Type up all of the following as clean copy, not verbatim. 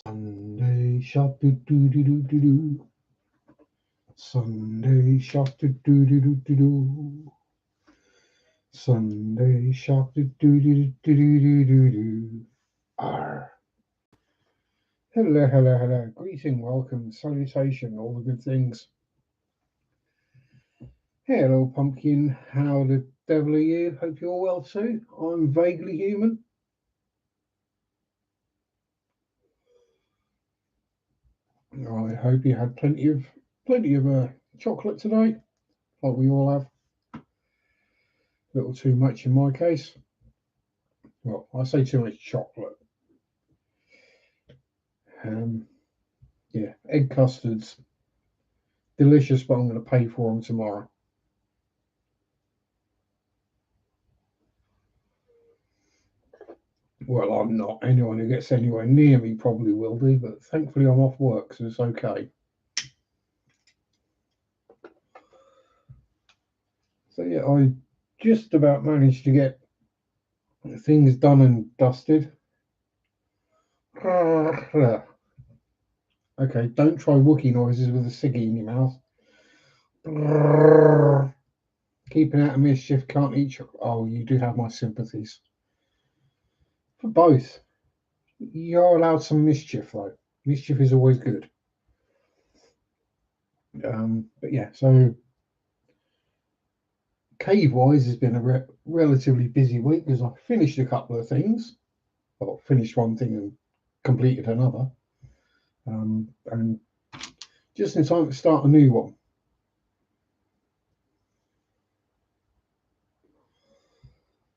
Sunday shop do do do do do do. Sunday shop do do do do do do. Sunday shop do do do do do do do do. Arr. Hello, hello, hello. Greeting, welcome, salutation, all the good things. Hello, pumpkin. How the devil are you? Hope you're well too. I'm vaguely human. I hope you had plenty of chocolate today, like we all have. A little too much in my case. Well, I say too much chocolate. Yeah, egg custards, delicious, but I'm going to pay for them tomorrow. Well, I'm not. Anyone who gets anywhere near me probably will be, but thankfully I'm off work, so it's okay. So yeah, I just about managed to get things done and dusted. Okay, don't try Wookiee noises with a ciggy in your mouth. Keeping out of mischief, can't eat chocolate. Oh, you do have my sympathies. For both. You're allowed some mischief, though. Mischief is always good. But yeah, so cave-wise has been a relatively busy week because I finished a couple of things. Well, finished one thing and completed another. And just in time to start a new one.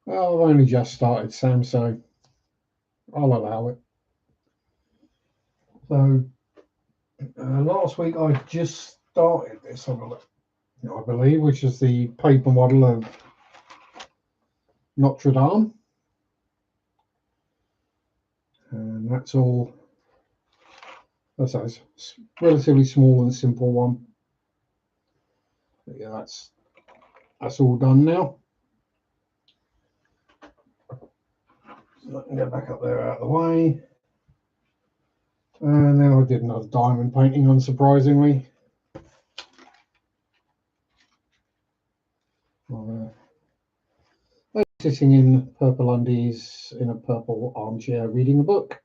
Well, I've only just started, Sam, so I'll allow it. So last week I just started this, I believe, which is the paper model of Notre Dame. And that's all. That's a relatively small and simple one. But yeah, that's all done now. So I can get back up there out of the way. And then I did another diamond painting, unsurprisingly. Sitting in purple undies in a purple armchair reading a book.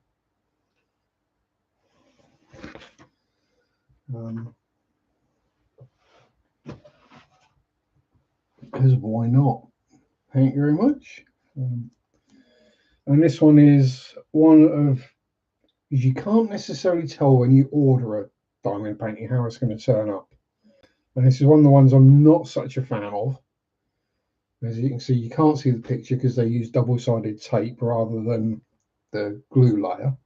Because why not? Thank you very much. And this one is one of, you can't necessarily tell when you order a diamond painting how it's going to turn up. And this is one of the ones I'm not such a fan of. As you can see, you can't see the picture because they use double-sided tape rather than the glue layer.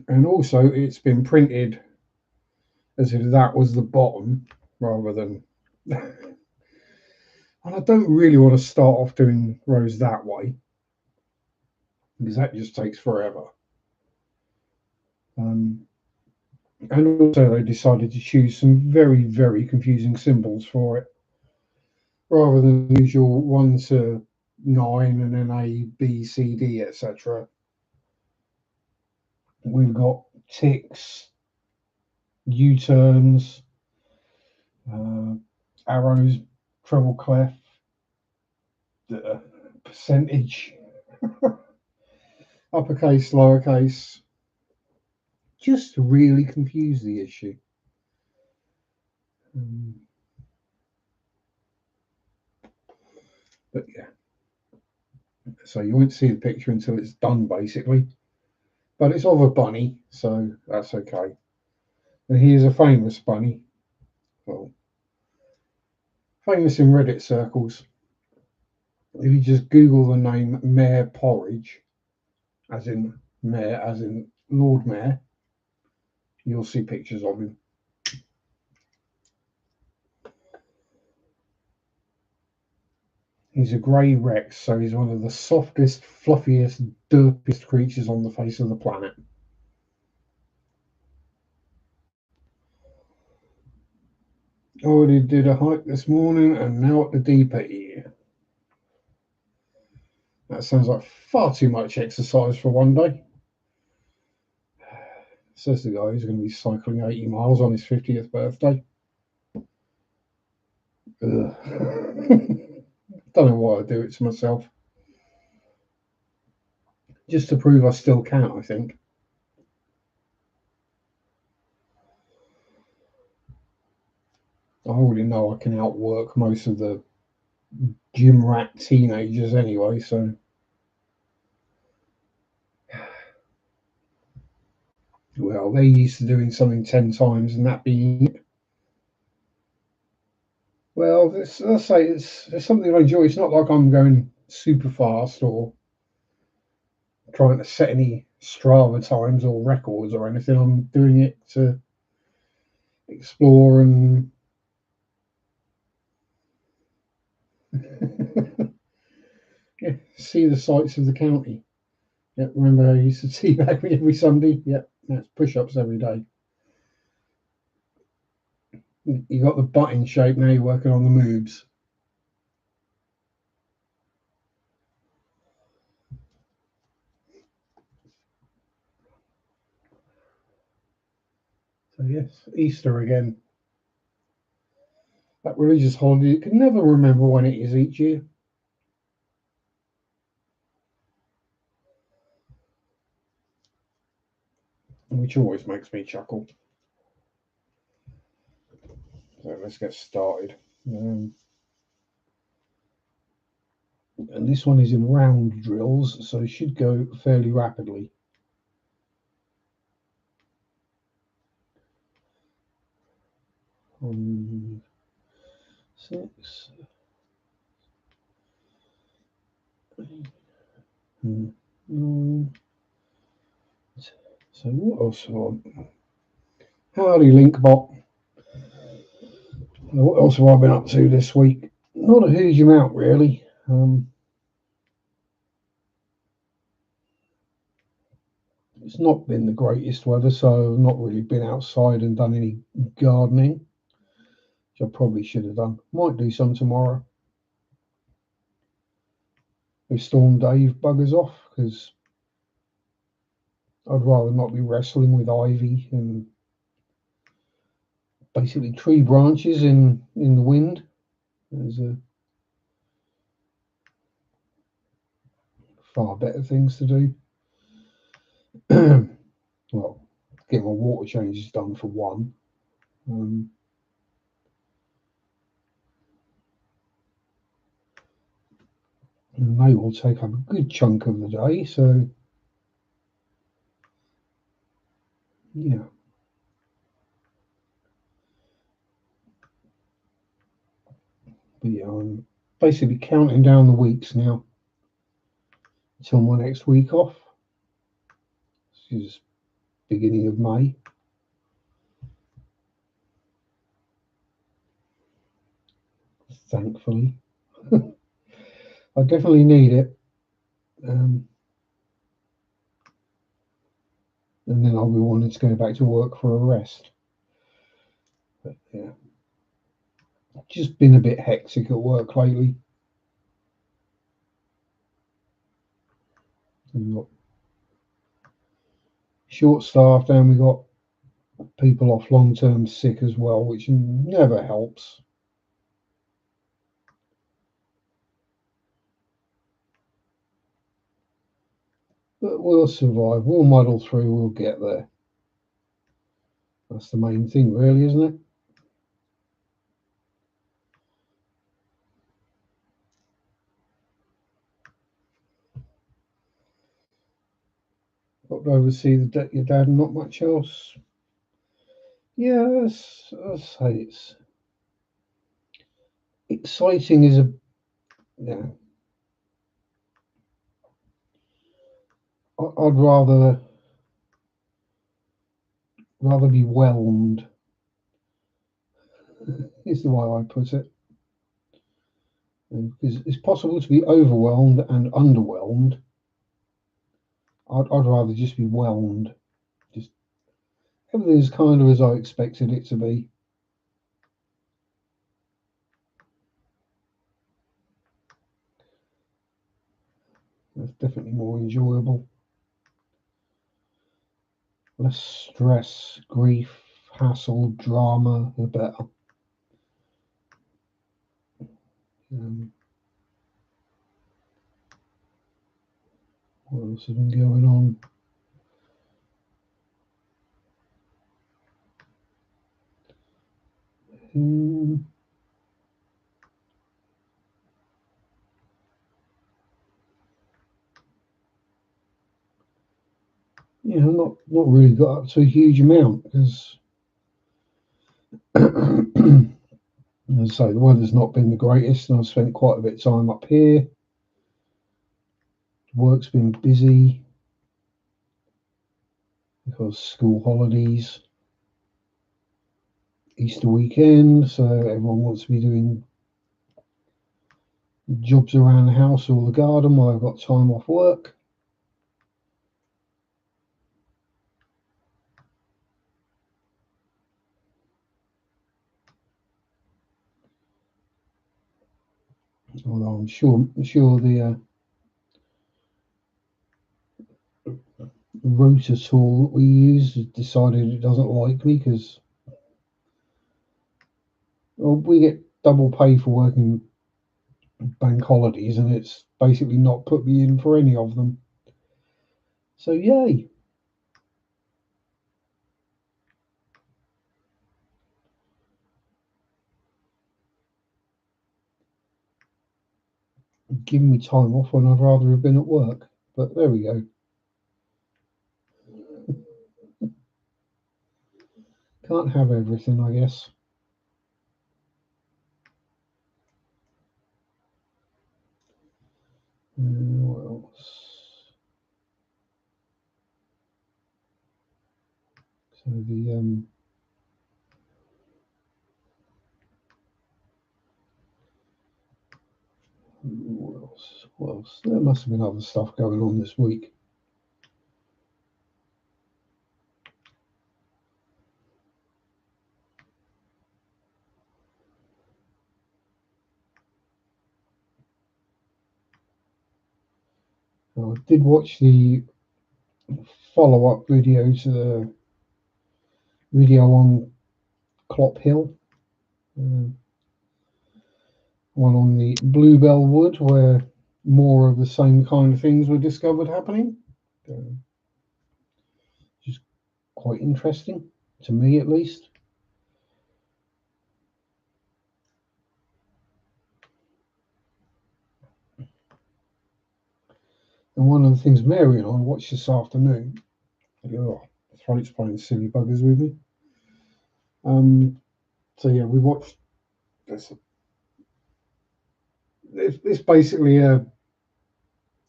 And also, it's been printed as if that was the bottom rather than... And I don't really want to start off doing rows that way because that just takes forever. And also they decided to choose some very, very confusing symbols for it rather than the usual 1 to 9 and then A, B, C, D, etc. We've got ticks, U-turns, arrows, treble clef, percentage, uppercase, lowercase, just to really confuse the issue. But yeah, so you won't see the picture until it's done, basically. But it's of a bunny, so that's okay. And he is a famous bunny. Well, famous in Reddit circles. If you just Google the name Mayor Porridge, as in Mayor, as in Lord Mayor, you'll see pictures of him. He's a grey Rex, so he's one of the softest, fluffiest, derpiest creatures on the face of the planet. Already did a hike this morning and now at the DP. That sounds like far too much exercise for one day. Says the guy who's going to be cycling 80 miles on his 50th birthday. Ugh. Don't know why I do it to myself. Just to prove I still can, I think. I already know I can outwork most of the gym rat teenagers anyway, so. Well, they're used to doing something 10 times and that being it. Well, let's say it's something I enjoy. It's not like I'm going super fast or trying to set any Strava times or records or anything. I'm doing it to explore and yeah, see the sights of the county. Yeah, remember I used to teabag me every Sunday? Yeah, that's push-ups every day. You got the butt in shape now. You're working on the moves. So yes, Easter again. That religious holiday. You can never remember when it is each year, which always makes me chuckle. So let's get started. And this one is in round drills, so it should go fairly rapidly. On 6. So what else? Howdy, Linkbot. What else have I been up to this week? Not a huge amount, really. It's not been the greatest weather, so I've not really been outside and done any gardening, which I probably should have done. Might do some tomorrow. If Storm Dave buggers off, because I'd rather not be wrestling with ivy and basically tree branches in the wind. There's far better things to do. Well, get my water changes done for one. And they will take up a good chunk of the day. So, yeah. But yeah, I'm basically counting down the weeks now until my next week off. This is beginning of May. Thankfully, I definitely need it. And then I'll be wanting to go back to work for a rest. But yeah, just been a bit hectic at work lately. We've got short staffed and we got people off long term sick as well, which never helps. But we'll survive. We'll muddle through. We'll get there. That's the main thing, really, isn't it? Got to oversee your dad and not much else. Yeah, I'll say it's exciting. Is a yeah. I'd rather be whelmed. Is the way I put it. Because it's possible to be overwhelmed and underwhelmed. I'd rather just be whelmed. Just everything's kind of as I expected it to be. That's definitely more enjoyable. less stress, grief, hassle, drama, the better. What else has been going on? Not really got up to a huge amount because, as I say, the weather's not been the greatest, and I've spent quite a bit of time up here. Work's been busy because school holidays, Easter weekend, so everyone wants to be doing jobs around the house or the garden while I've got time off work. Although I'm sure the router tool that we use has decided it doesn't like me because we get double pay for working bank holidays, and it's basically not put me in for any of them. So yay! Giving me time off when I'd rather have been at work. But there we go. Can't have everything, I guess. What else? So what else? There must have been other stuff going on this week. I did watch the follow-up video to the video on Clop Hill, one on the Bluebell Wood, where more of the same kind of things were discovered happening. Just quite interesting, to me at least. And one of the things Mary and I watched this afternoon, the throat's playing silly buggers with me. So yeah, we watched this. It's basically a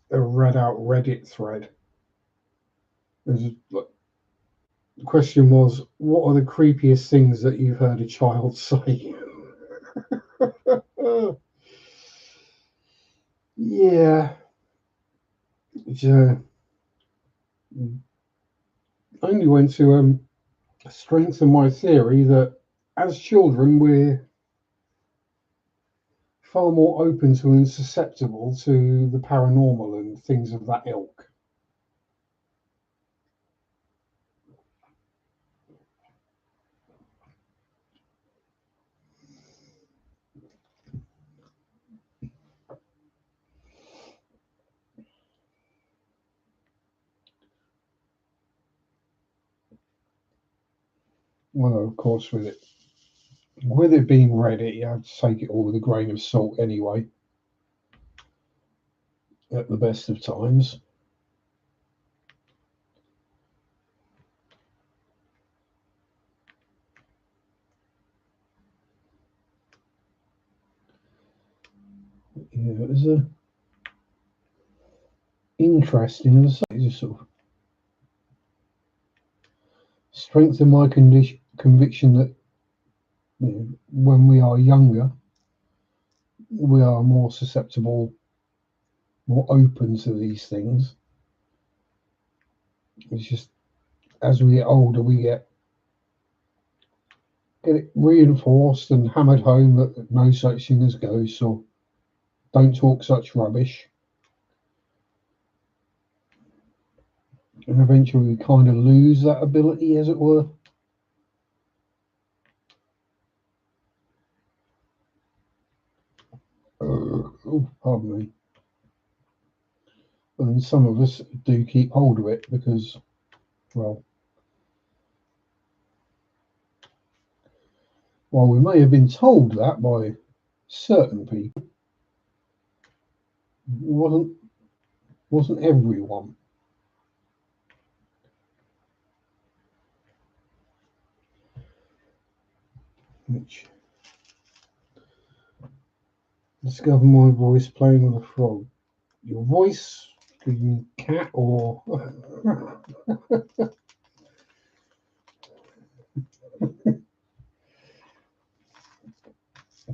read out Reddit thread. The question was, what are the creepiest things that you've heard a child say? Yeah. Only went to strengthen my theory that as children we're far more open to and susceptible to the paranormal and things of that ilk. Well, of course, with it being Reddit, you have to take it all with a grain of salt anyway, at the best of times. Yeah, it was interesting, as I say, just sort of strengthen my conviction that when we are younger, we are more susceptible, more open to these things. It's just as we get older, we get it reinforced and hammered home that no such thing as ghosts, or don't talk such rubbish. and eventually we kind of lose that ability, as it were. Oh, pardon me. And some of us do keep hold of it because, well, while we may have been told that by certain people, it wasn't everyone. Which discover my voice playing with a frog. Your voice, cat or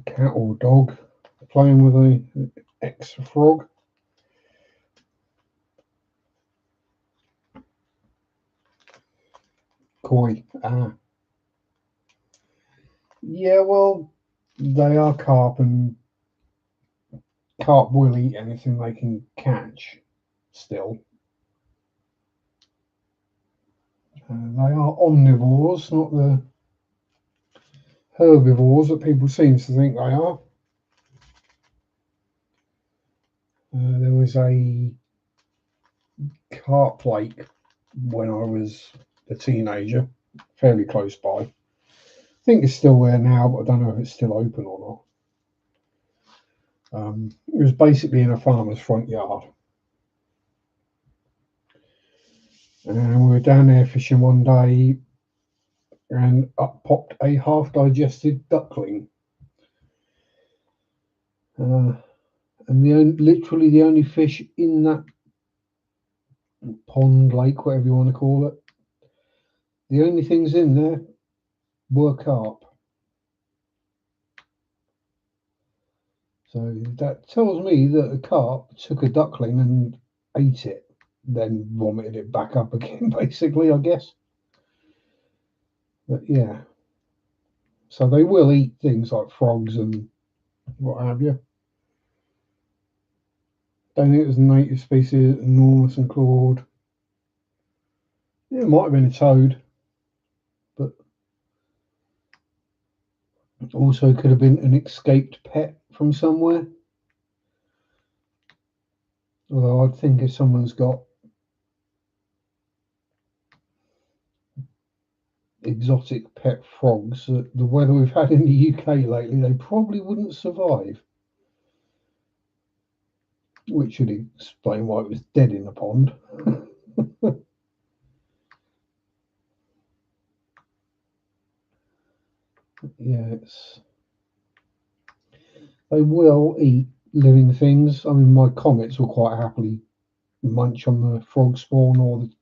cat or dog playing with a ex frog. Koi. Yeah, well, they are carp, and carp will eat anything they can catch still. They are omnivores, not the herbivores that people seem to think they are. There was a carp lake when I was a teenager, fairly close by. I think it's still there now, but I don't know if it's still open or not. It was basically in a farmer's front yard. And we were down there fishing one day, and up popped a half-digested duckling. And literally the only fish in that pond, lake, whatever you want to call it, the only things in there were carp. So that tells me that a carp took a duckling and ate it, then vomited it back up again, basically, I guess. But yeah. So they will eat things like frogs and what have you. Don't think it was a native species, enormous and clawed. Yeah, it might have been a toad, but also could have been an escaped pet from somewhere. Although I'd think if someone's got exotic pet frogs, the weather we've had in the UK lately, they probably wouldn't survive. Which should explain why it was dead in the pond. Yeah, they will eat living things. I mean, my comets will quite happily munch on the frog spawn or the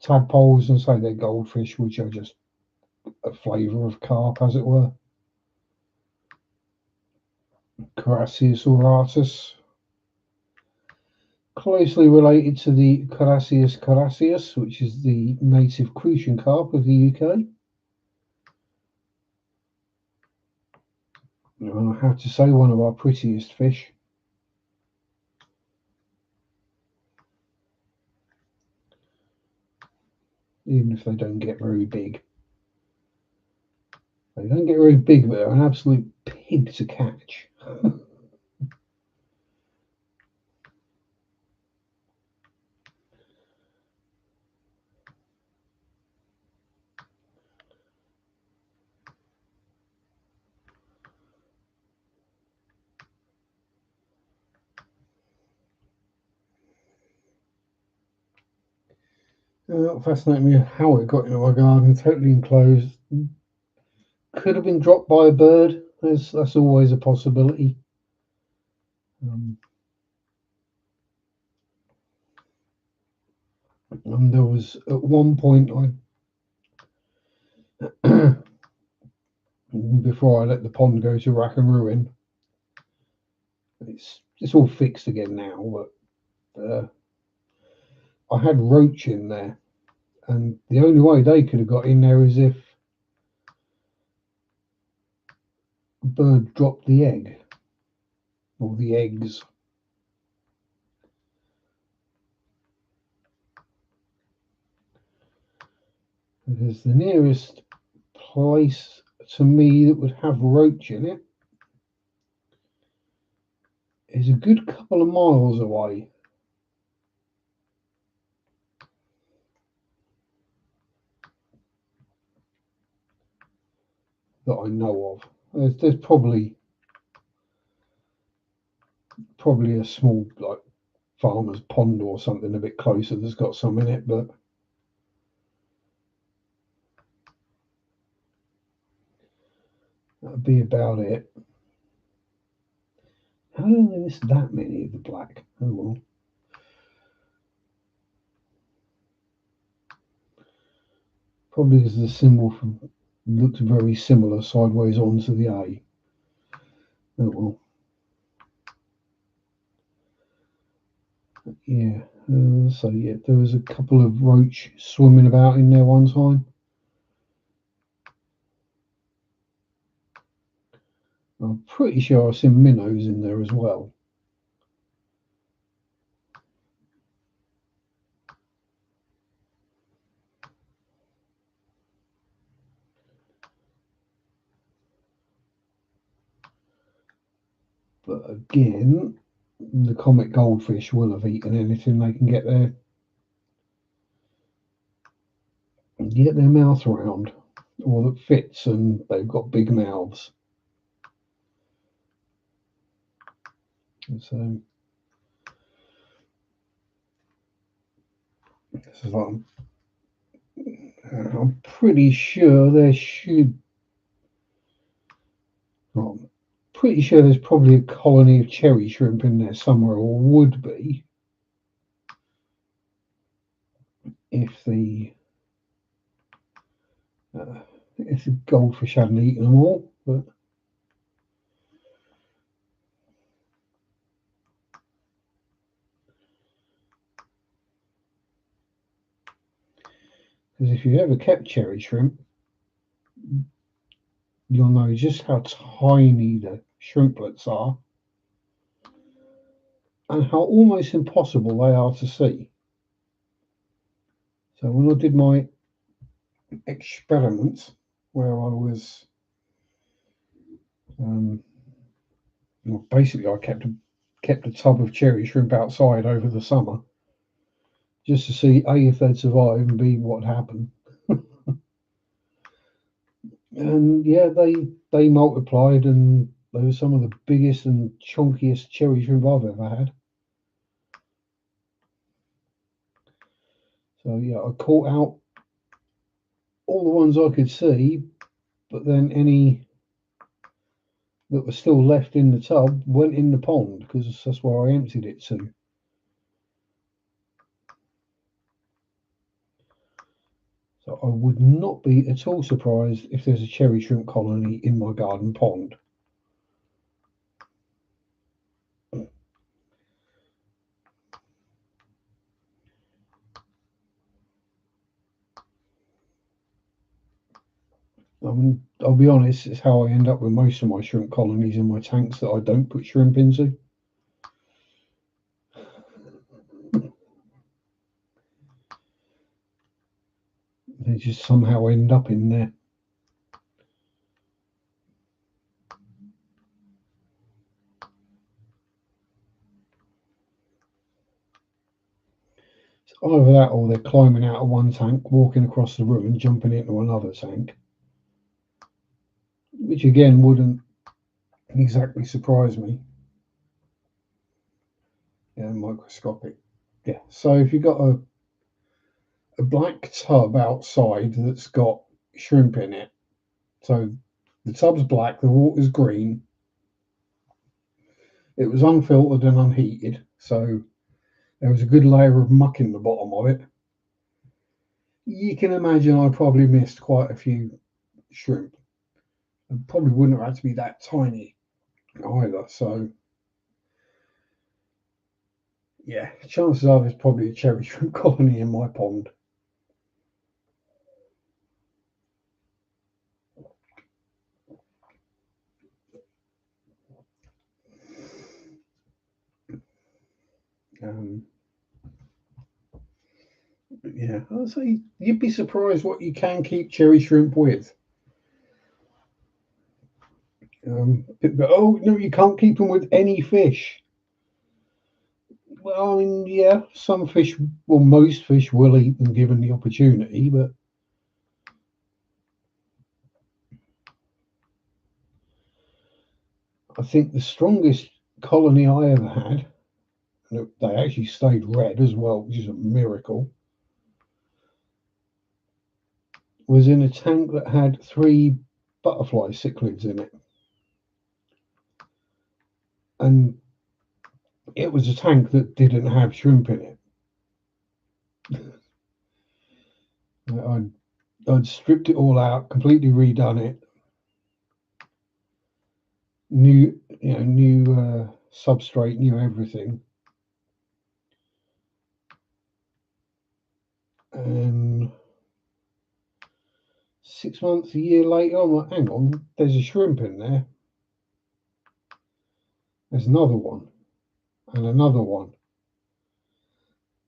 tadpoles and say they're goldfish, which are just a flavour of carp, as it were. Carassius auratus, closely related to the Carassius carassius, which is the native crucian carp of the UK. I have to say, one of our prettiest fish. Even if they don't get very big. They don't get very big, but they're an absolute pig to catch. Fascinating me how it got into my garden, totally enclosed. Could have been dropped by a bird. That's always a possibility. And there was at one point before I let the pond go to rack and ruin. It's all fixed again now, but I had roach in there, and the only way they could have got in there is if a bird dropped the egg or the eggs. because the nearest place to me that would have roach in it is a good couple of miles away. That I know of. There's probably a small like farmer's pond or something a bit closer that's got some in it, but that'd be about it. How do they miss that many of the black? Oh well. Probably because the symbol looks very similar sideways onto the A. Oh well. Yeah. So yeah, there was a couple of roach swimming about in there one time. I'm pretty sure I've seen minnows in there as well. But again, the comet goldfish will have eaten anything they can get their mouth around, or that fits, and they've got big mouths. So, I'm pretty sure there should. Well, I'm pretty sure there's probably a colony of cherry shrimp in there somewhere, or would be if the uh, if the goldfish hadn't eaten them all. But because if you've ever kept cherry shrimp, you'll know just how tiny the shrimplets are and how almost impossible they are to see. So when I did my experiment, where I was well, basically I kept a tub of cherry shrimp outside over the summer just to see A, if they'd survive, and B, what happened. And yeah, they multiplied, and they were some of the biggest and chunkiest cherry shrimp I've ever had. So yeah, I caught out all the ones I could see, but then any that were still left in the tub went in the pond because that's where I emptied it to. So I would not be at all surprised if there's a cherry shrimp colony in my garden pond. I mean, I'll be honest, it's how I end up with most of my shrimp colonies in my tanks that I don't put shrimp into. They just somehow end up in there. It's either that or they're climbing out of one tank, walking across the room and jumping into another tank, which again wouldn't exactly surprise me. Yeah, microscopic. Yeah, so if you've got a black tub outside that's got shrimp in it, so the tub's black, the water's green, it was unfiltered and unheated, so there was a good layer of muck in the bottom of it. You can imagine I probably missed quite a few shrimp. And probably wouldn't have had to be that tiny either. So yeah, chances are there's probably a cherry shrimp colony in my pond. Um, Yeah, I'd say you'd be surprised what you can keep cherry shrimp with. But, oh no, you can't keep them with any fish. Well, I mean, yeah, some fish, well, most fish will eat them given the opportunity, but I think the strongest colony I ever had, and they actually stayed red as well, which is a miracle, was in a tank that had 3 butterfly cichlids in it. And it was a tank that didn't have shrimp in it. I'd stripped it all out, completely redone it, new substrate, new everything, and 6 months, a year later, I'm like, hang on, there's a shrimp in there. There's another one, and another one.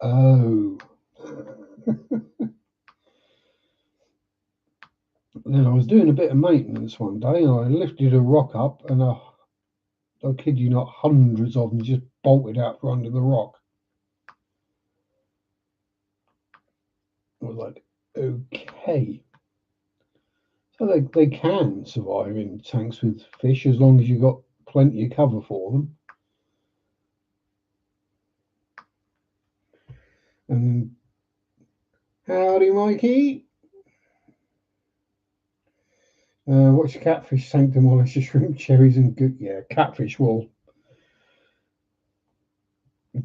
Oh. Then I was doing a bit of maintenance one day, and I lifted a rock up, and I kid you not, hundreds of them just bolted out from under the rock. I was like, okay. So they can survive in tanks with fish as long as you've got plenty of cover for them. And howdy, Mikey. Watch catfish tank demolish the shrimp, cherries, and good. Yeah, catfish will.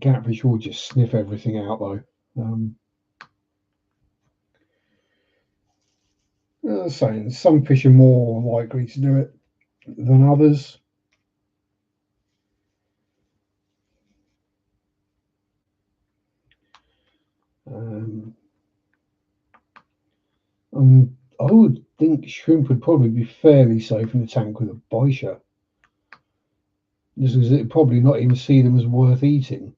Catfish will just sniff everything out, though. Saying some fish are more likely to do it than others. I would think shrimp would probably be fairly safe in a tank with a bicher, just because it'd probably not even see them as worth eating.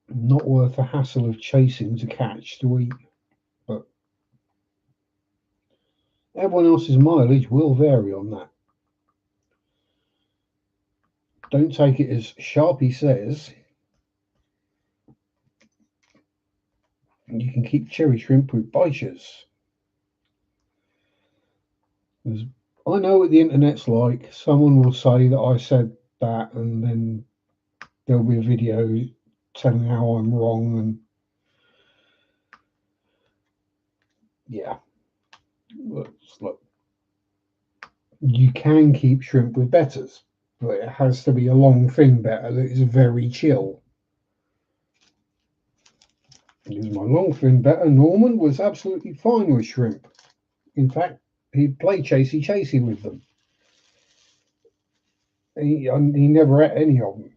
Not worth the hassle of chasing to catch to eat. But everyone else's mileage will vary on that. Don't take it as Sharpe says. You can keep cherry shrimp with bichers. I know what the internet's like. Someone will say that I said that, and then there'll be a video telling how I'm wrong. And yeah, look, you can keep shrimp with betters, but it has to be a long fin better that is very chill. Because my long fin better, Norman, was absolutely fine with shrimp. In fact, he'd play chasey with them. He never ate any of them.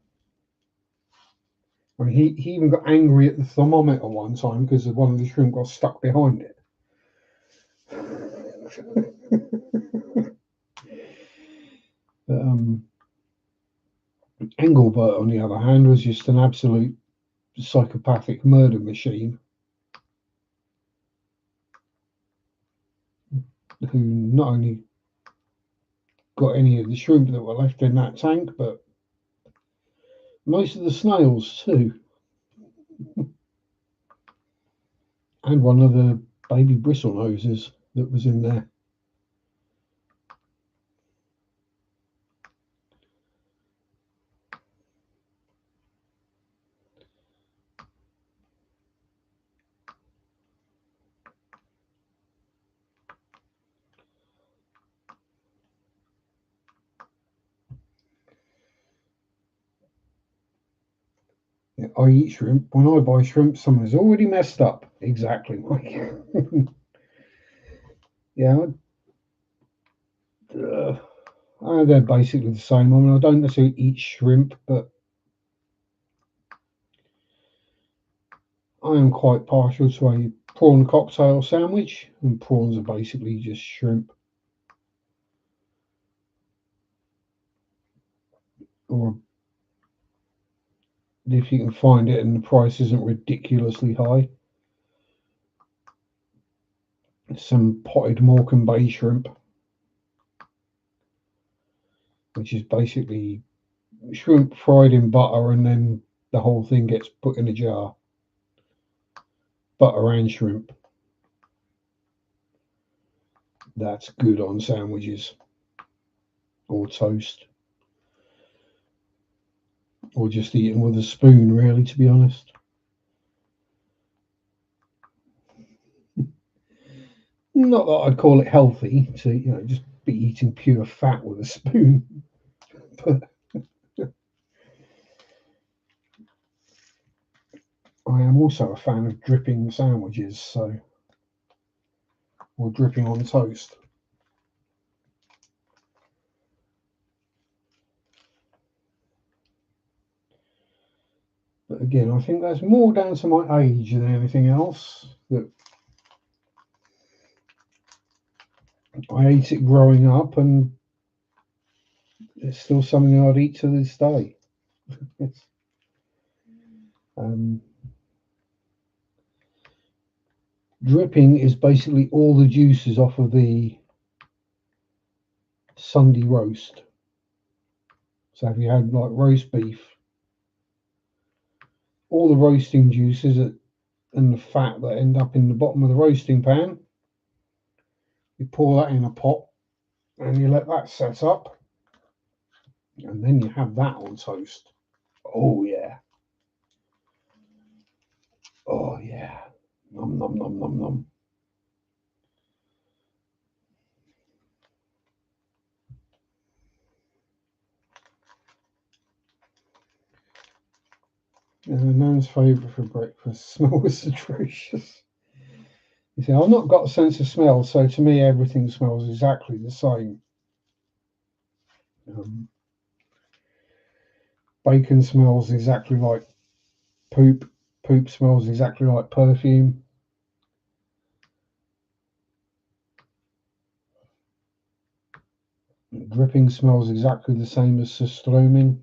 I mean, he even got angry at the thermometer one time because one of the shrimp got stuck behind it. But, Engelbert, on the other hand, was just an absolute psychopathic murder machine who not only got any of the shrimp that were left in that tank, but most of the snails too. And one of the baby bristlenoses that was in there. Yeah, I eat shrimp. When I buy shrimp, someone's already messed up. Exactly, Mike. Yeah, they're basically the same. I mean, I don't necessarily eat shrimp, but I am quite partial to a prawn cocktail sandwich, and prawns are basically just shrimp. or if you can find it and the price isn't ridiculously high, some potted Morecambe Bay shrimp, which is basically shrimp fried in butter and then the whole thing gets put in a jar. Butter and shrimp. That's good on sandwiches or toast. Or just eating with a spoon, really, to be honest. Not that I'd call it healthy to, just be eating pure fat with a spoon. But I am also a fan of dripping sandwiches, or dripping on toast. But again, I think that's more down to my age than anything else. That I ate it growing up, and it's still something I'd eat to this day. um, Dripping is basically all the juices off of the Sunday roast. So if you had like roast beef, all the roasting juices and the fat that end up in the bottom of the roasting pan, you pour that in a pot and you let that set up, and then you have that on toast. Oh yeah. Oh yeah. Nom nom nom nom nom. Nan's favourite for breakfast. Smell was atrocious. You see, I've not got a sense of smell, so to me everything smells exactly the same. Bacon smells exactly like poop. Poop smells exactly like perfume. Dripping smells exactly the same as surströmming.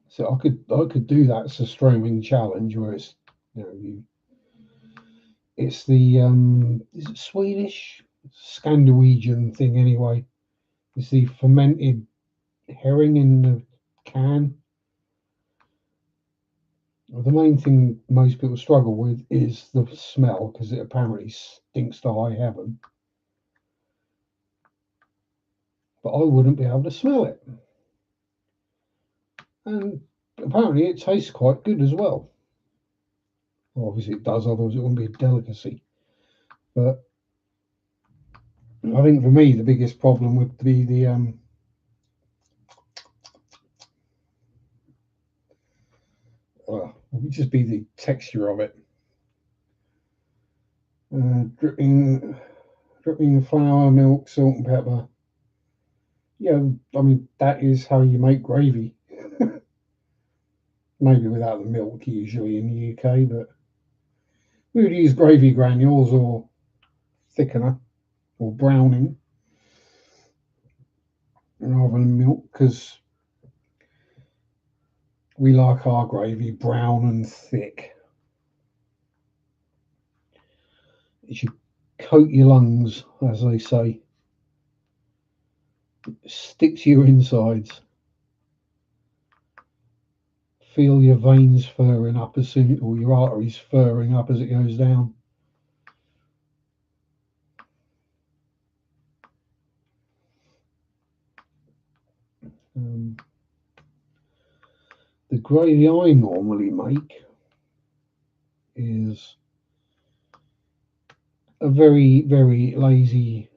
So I could do that surströmming challenge where it's it's the is it Swedish Scandinavian thing anyway. It's the fermented herring in the can. Well, the main thing most people struggle with is the smell because it apparently stinks to high heaven. But I wouldn't be able to smell it. And apparently it tastes quite good as well. Obviously it does, otherwise it wouldn't be a delicacy. But I think for me the biggest problem would be it would just be the texture of it. Dripping flour, milk, salt, and pepper. Yeah, I mean that is how you make gravy. Maybe without the milk usually in the UK, but we would use gravy granules or thickener or browning rather than milk because we like our gravy brown and thick. It should coat your lungs, as they say. Stick to your insides. Feel your veins furring up as soon, or your arteries furring up as it goes down. The gravy I normally make is a very, very lazy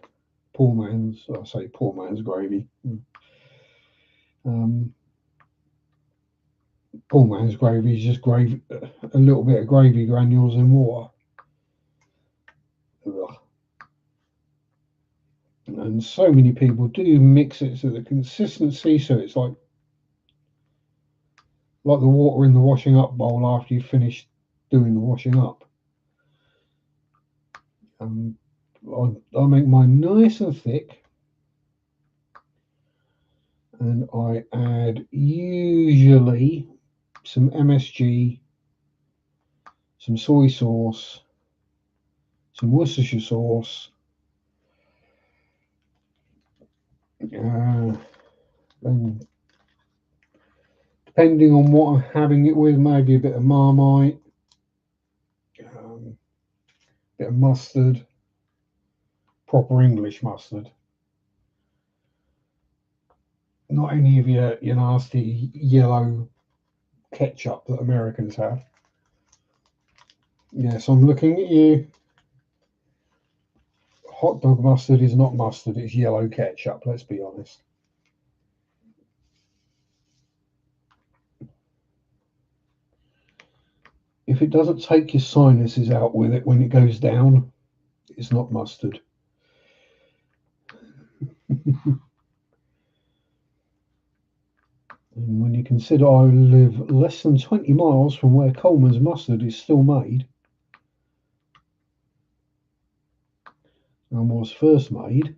poor man's, I say poor man's gravy. Poor man's gravy is just gravy, a little bit of gravy granules and water. Ugh. And so many people do mix it to the consistency, so it's like the water in the washing up bowl after you finish doing the washing up. I make mine nice and thick, and I add usually some MSG, some soy sauce, some Worcestershire sauce, and depending on what I'm having it with, maybe a bit of Marmite, bit of mustard, proper English mustard. Not any of your nasty yellow ketchup that Americans have. Yes, I'm looking at you. Hot dog mustard is not mustard, it's yellow ketchup, let's be honest. If it doesn't take your sinuses out with it when it goes down, it's not mustard. And when you consider I live less than 20 miles from where Coleman's mustard is still made, and was first made,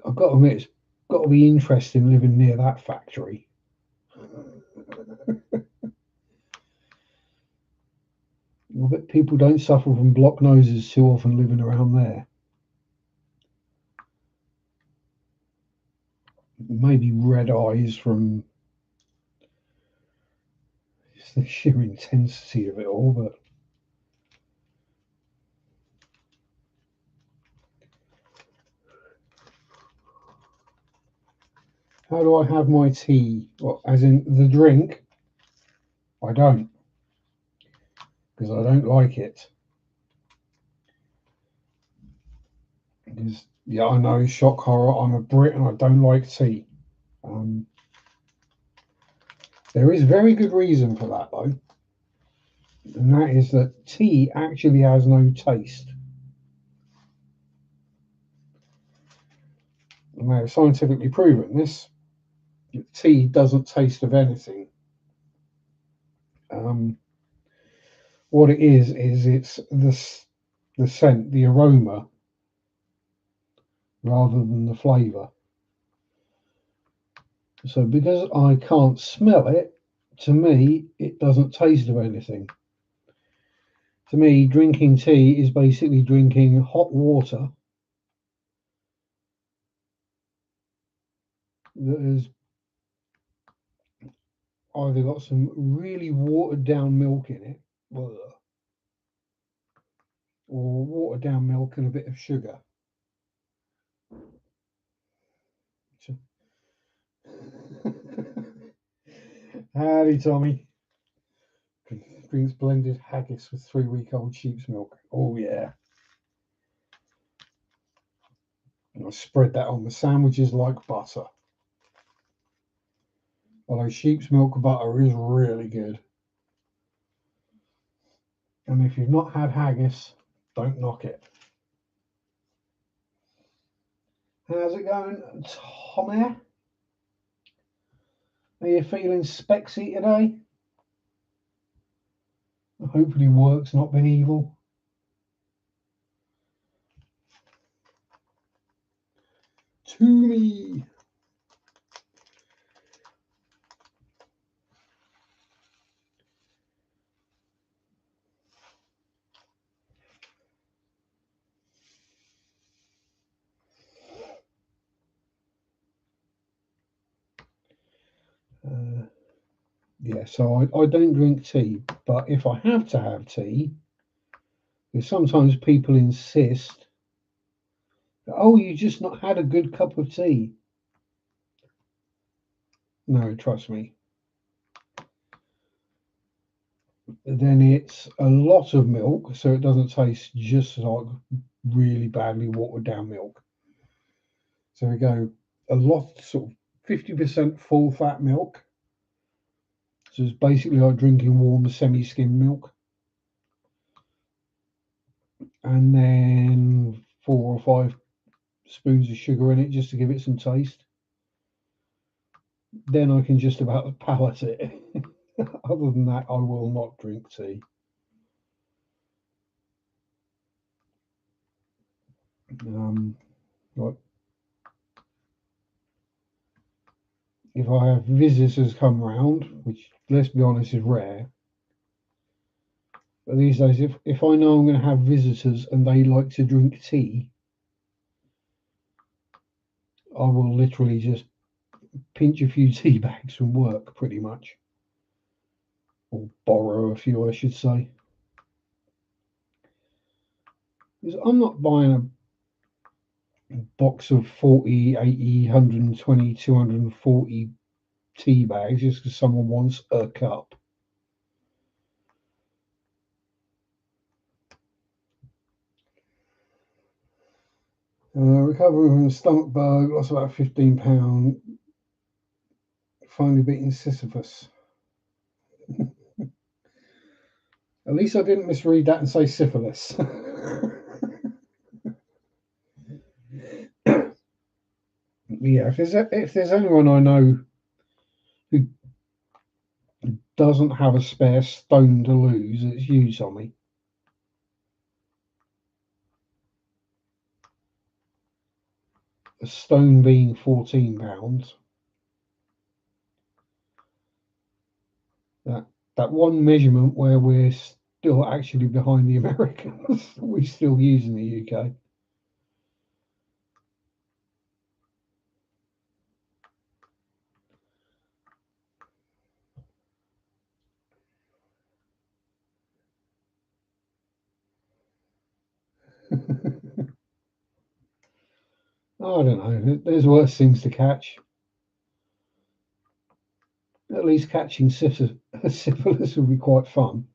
I've got to admit, it's got to be interesting living near that factory. I bet people don't suffer from blocked noses too often living around there. Maybe red eyes from the sheer intensity of it all, but how do I have my tea? Well, as in the drink? I don't, because I don't like it. Because, yeah, I know, shock horror, I'm a Brit and I don't like tea. There is very good reason for that, though, and that is that tea actually has no taste. And they have scientifically proven this. Tea doesn't taste of anything. What it is it's the scent, the aroma, rather than the flavour. So because I can't smell it, to me, it doesn't taste of anything. To me, drinking tea is basically drinking hot water that has either got some really watered down milk in it, or watered down milk and a bit of sugar. Howdy, Tommy. Drinks blended haggis with 3-week-old sheep's milk. Oh, yeah. And I spread that on the sandwiches like butter. Although sheep's milk butter is really good. And if you've not had haggis, don't knock it. How's it going, Tommy? Are you feeling spexy today? Hopefully work's not been evil. To me. Yeah, so I don't drink tea, but if I have to have tea, because sometimes people insist, oh, you just not had a good cup of tea. No, trust me. Then it's a lot of milk, so it doesn't taste just like really badly watered down milk. So we go a lot, sort of 50% full fat milk. So it's basically like drinking warm semi-skim milk. And then 4 or 5 spoons of sugar in it just to give it some taste. then I can just about palate it. Other than that, I will not drink tea. Like if I have visitors come round, which let's be honest is rare, but these days, if I know I'm going to have visitors and they like to drink tea, I will literally just pinch a few tea bags from work, pretty much, or borrow a few, I should say. Because I'm not buying a box of 40, 80, 120, 240 tea bags just because someone wants a cup. Recovering from a stomach bug, lost about £15, finally beating Sisyphus. At least I didn't misread that and say syphilis. Yeah, if there's anyone I know who doesn't have a spare stone to lose, it's you, Tommy. A stone being £14. That one measurement where we're still actually behind the Americans, we still use in the UK. I don't know. There's worse things to catch. At least catching syphilis would be quite fun.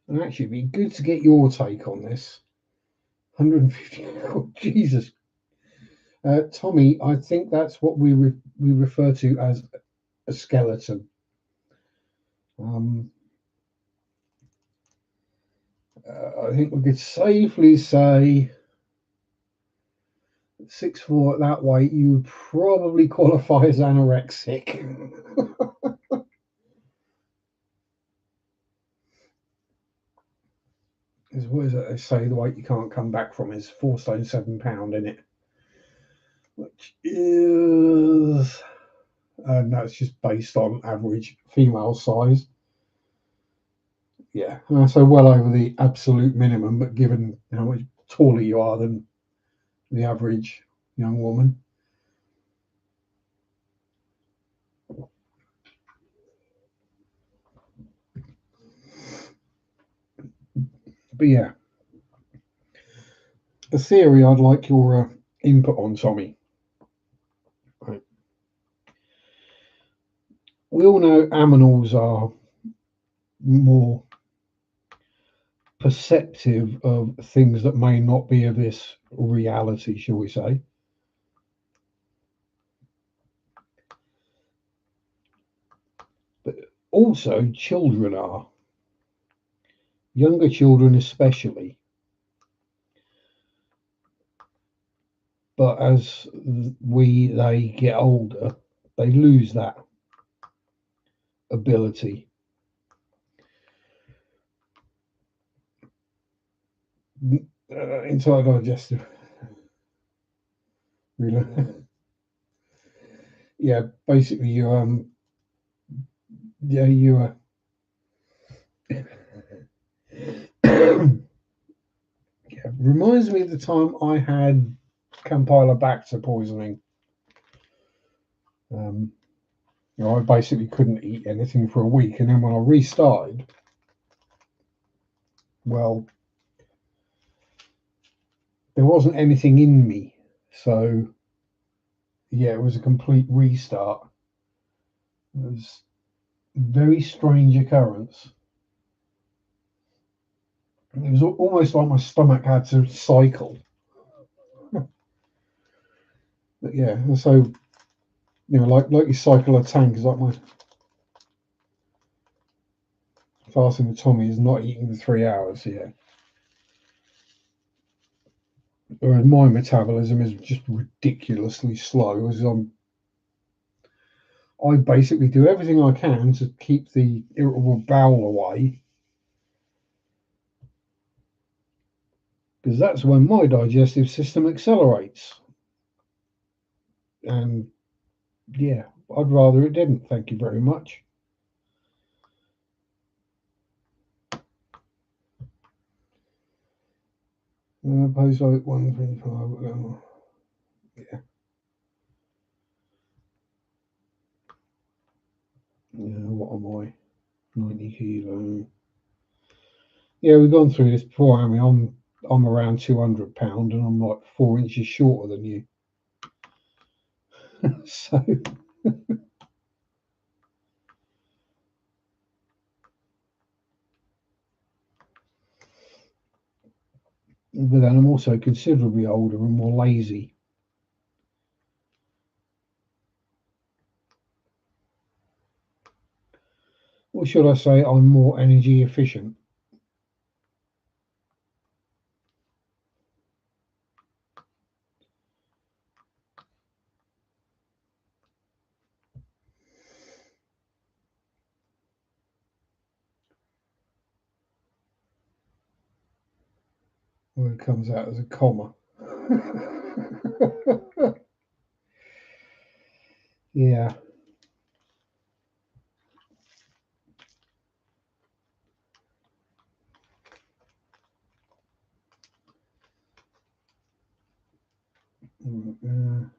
And actually, it'd be good to get your take on this. 150. Oh, Jesus. Tommy, I think that's what we refer to as a skeleton. Um, I think we could safely say 6'4" at that weight, you would probably qualify as anorexic. Is what is it they say? The weight you can't come back from is 4 stone 7 pound in it, which is and that's just based on average female size. Yeah, so well over the absolute minimum, but given how much taller you are than the average young woman. But yeah, the theory I'd like your input on, Tommy. Right. We all know aminals are more perceptive of things that may not be of this reality, shall we say. But also, children are, younger children especially. But as they get older, they lose that ability. Entire digestive. Yeah, basically you yeah, reminds me of the time I had Campylobacter poisoning. I basically couldn't eat anything for a week, and then when I restarted, well, there wasn't anything in me, so yeah, it was a complete restart. It was a very strange occurrence. It was almost like my stomach had to cycle. But yeah, so like you cycle a tank is like my fasting with Tommy is not eating for 3 hours. Yeah, whereas my metabolism is just ridiculously slow. As I basically do everything I can to keep the irritable bowel away, because that's when my digestive system accelerates. And yeah, I'd rather it didn't. Thank you very much. Post like 135. Yeah, yeah. What am I? 90 kilo. Yeah, we've gone through this before, haven't we? I'm around 200 pound, and I'm like 4 inches shorter than you. So, but then I'm also considerably older and more lazy. Or should I say, I'm more energy efficient? Well, it comes out as a comma. Yeah.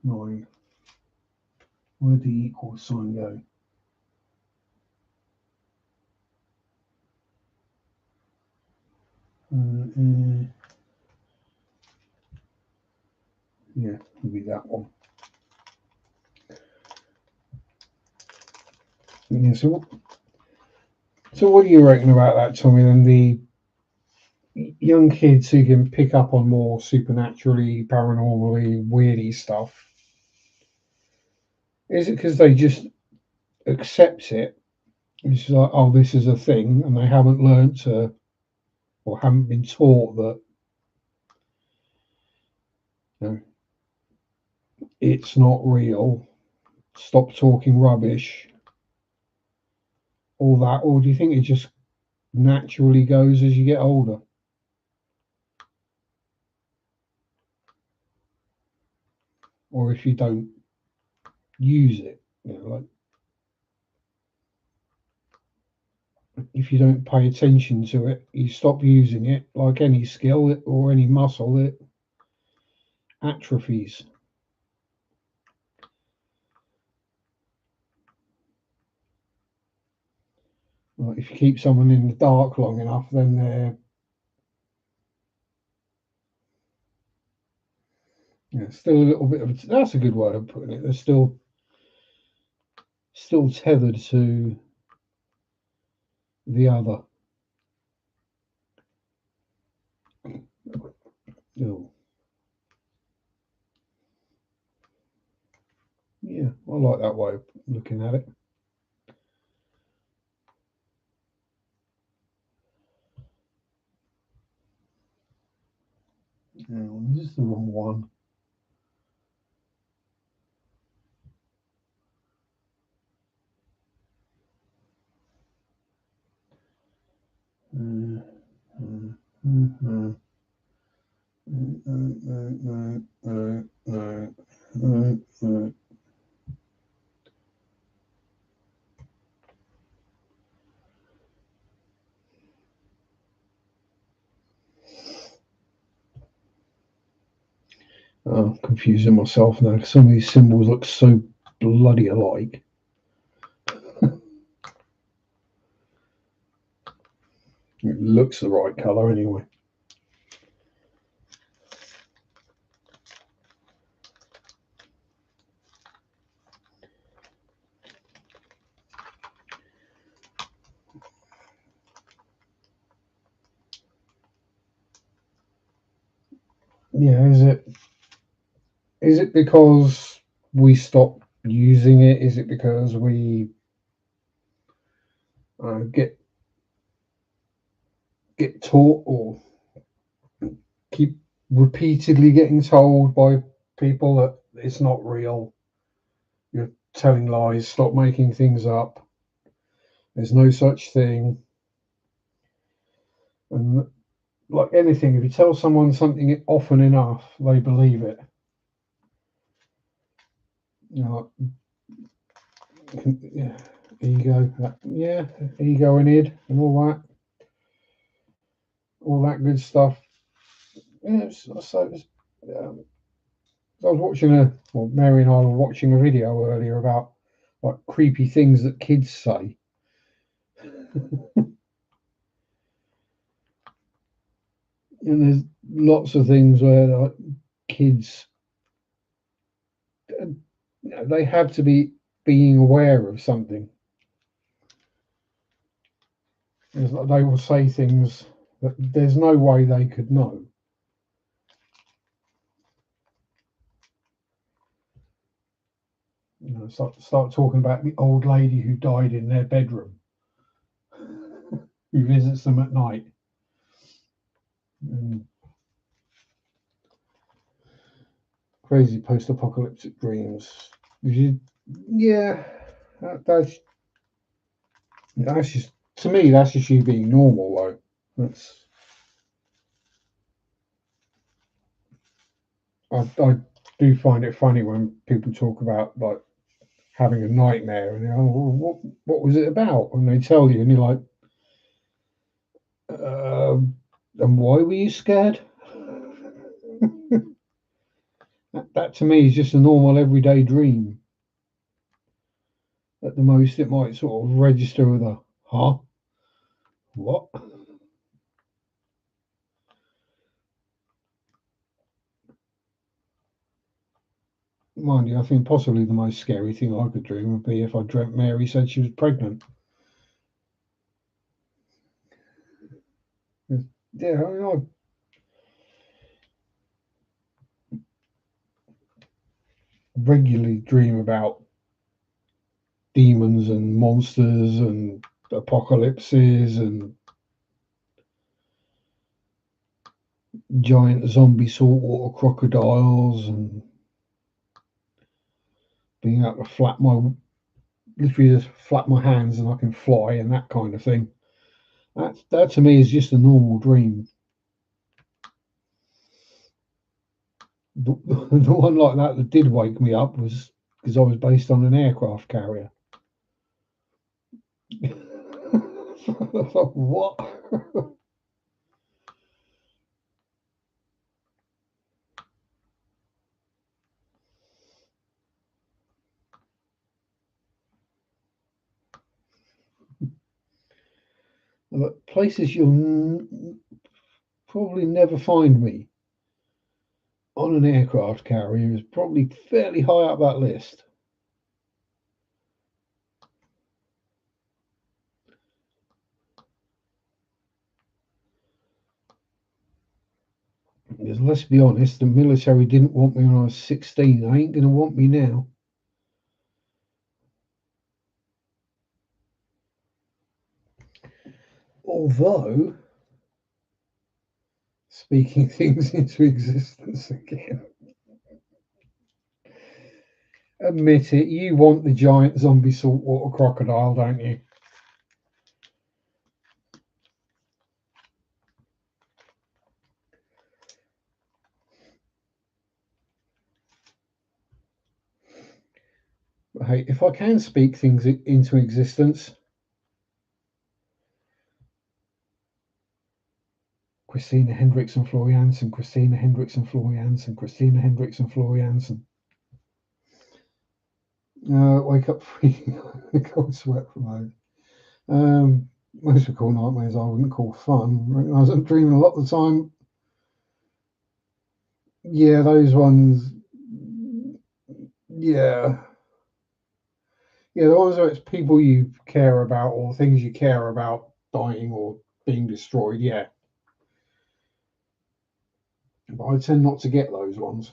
Nine. Where'd the equal sign go? Yeah, it'll be that one. Yeah, so what do you reckon about that, Tommy? Then the young kids who can pick up on more supernaturally, paranormally, weirdy stuff, is it because they just accept it? It's like, oh, this is a thing, and they haven't learned to, or haven't been taught that you know, it's not real. Stop talking rubbish, all that, or do you think it just naturally goes as you get older? Or if you don't use it, like if you don't pay attention to it, you stop using it. Like any skill or any muscle, it atrophies. Like if you keep someone in the dark long enough, then they're still a little bit of. That's a good way of putting it. They're still tethered to the other. Oh, yeah, I like that way of looking at it. This is the wrong one. Uh, I'm confusing myself now. Some of these symbols look so bloody alike. It looks the right colour anyway. Yeah, is it because we stop using it? Is it because we get taught or keep repeatedly getting told by people that it's not real? You're telling lies. Stop making things up. There's no such thing. And like anything, if you tell someone something often enough, they believe it. You know, yeah, ego, yeah, ego and id and all that good stuff. Yeah, um, I was watching Mary and I were watching a video earlier about like creepy things that kids say, and there's lots of things where like kids, they have to be being aware of something. Like they will say things that there's no way they could know. You know, start talking about the old lady who died in their bedroom, who visits them at night. And crazy post-apocalyptic dreams. Yeah, that's just, to me, that's just you being normal. Like that's I do find it funny when people talk about like having a nightmare and well, what was it about? And they tell you, and you're like, and why were you scared? That to me is just a normal everyday dream. At the most, it might sort of register with a huh, what? Mind you, I think possibly the most scary thing I could dream would be if I dreamt Mary said she was pregnant. Yeah, I regularly dream about demons and monsters and apocalypses and giant zombie saltwater crocodiles and being able to literally just flap my hands and I can fly and that kind of thing. That to me is just a normal dream. The one like that did wake me up was because I was based on an aircraft carrier. What? Places you'll probably never find me on an aircraft carrier is probably fairly high up that list. Because let's be honest, the military didn't want me when I was 16. They ain't going to want me now. Although, speaking things into existence again, admit it, you want the giant zombie saltwater crocodile, don't you? Hey, if I can speak things into existence, Christina Hendricks and Floriansen, Christina Hendricks and Floriansen, Christina Hendricks and Floriansen. Wake up free, cold sweat from home. Most would call nightmares I wouldn't call fun. I was dreaming a lot of the time. Yeah, those ones. Yeah, yeah, the ones where it's people you care about or things you care about dying or being destroyed. Yeah, but I tend not to get those ones.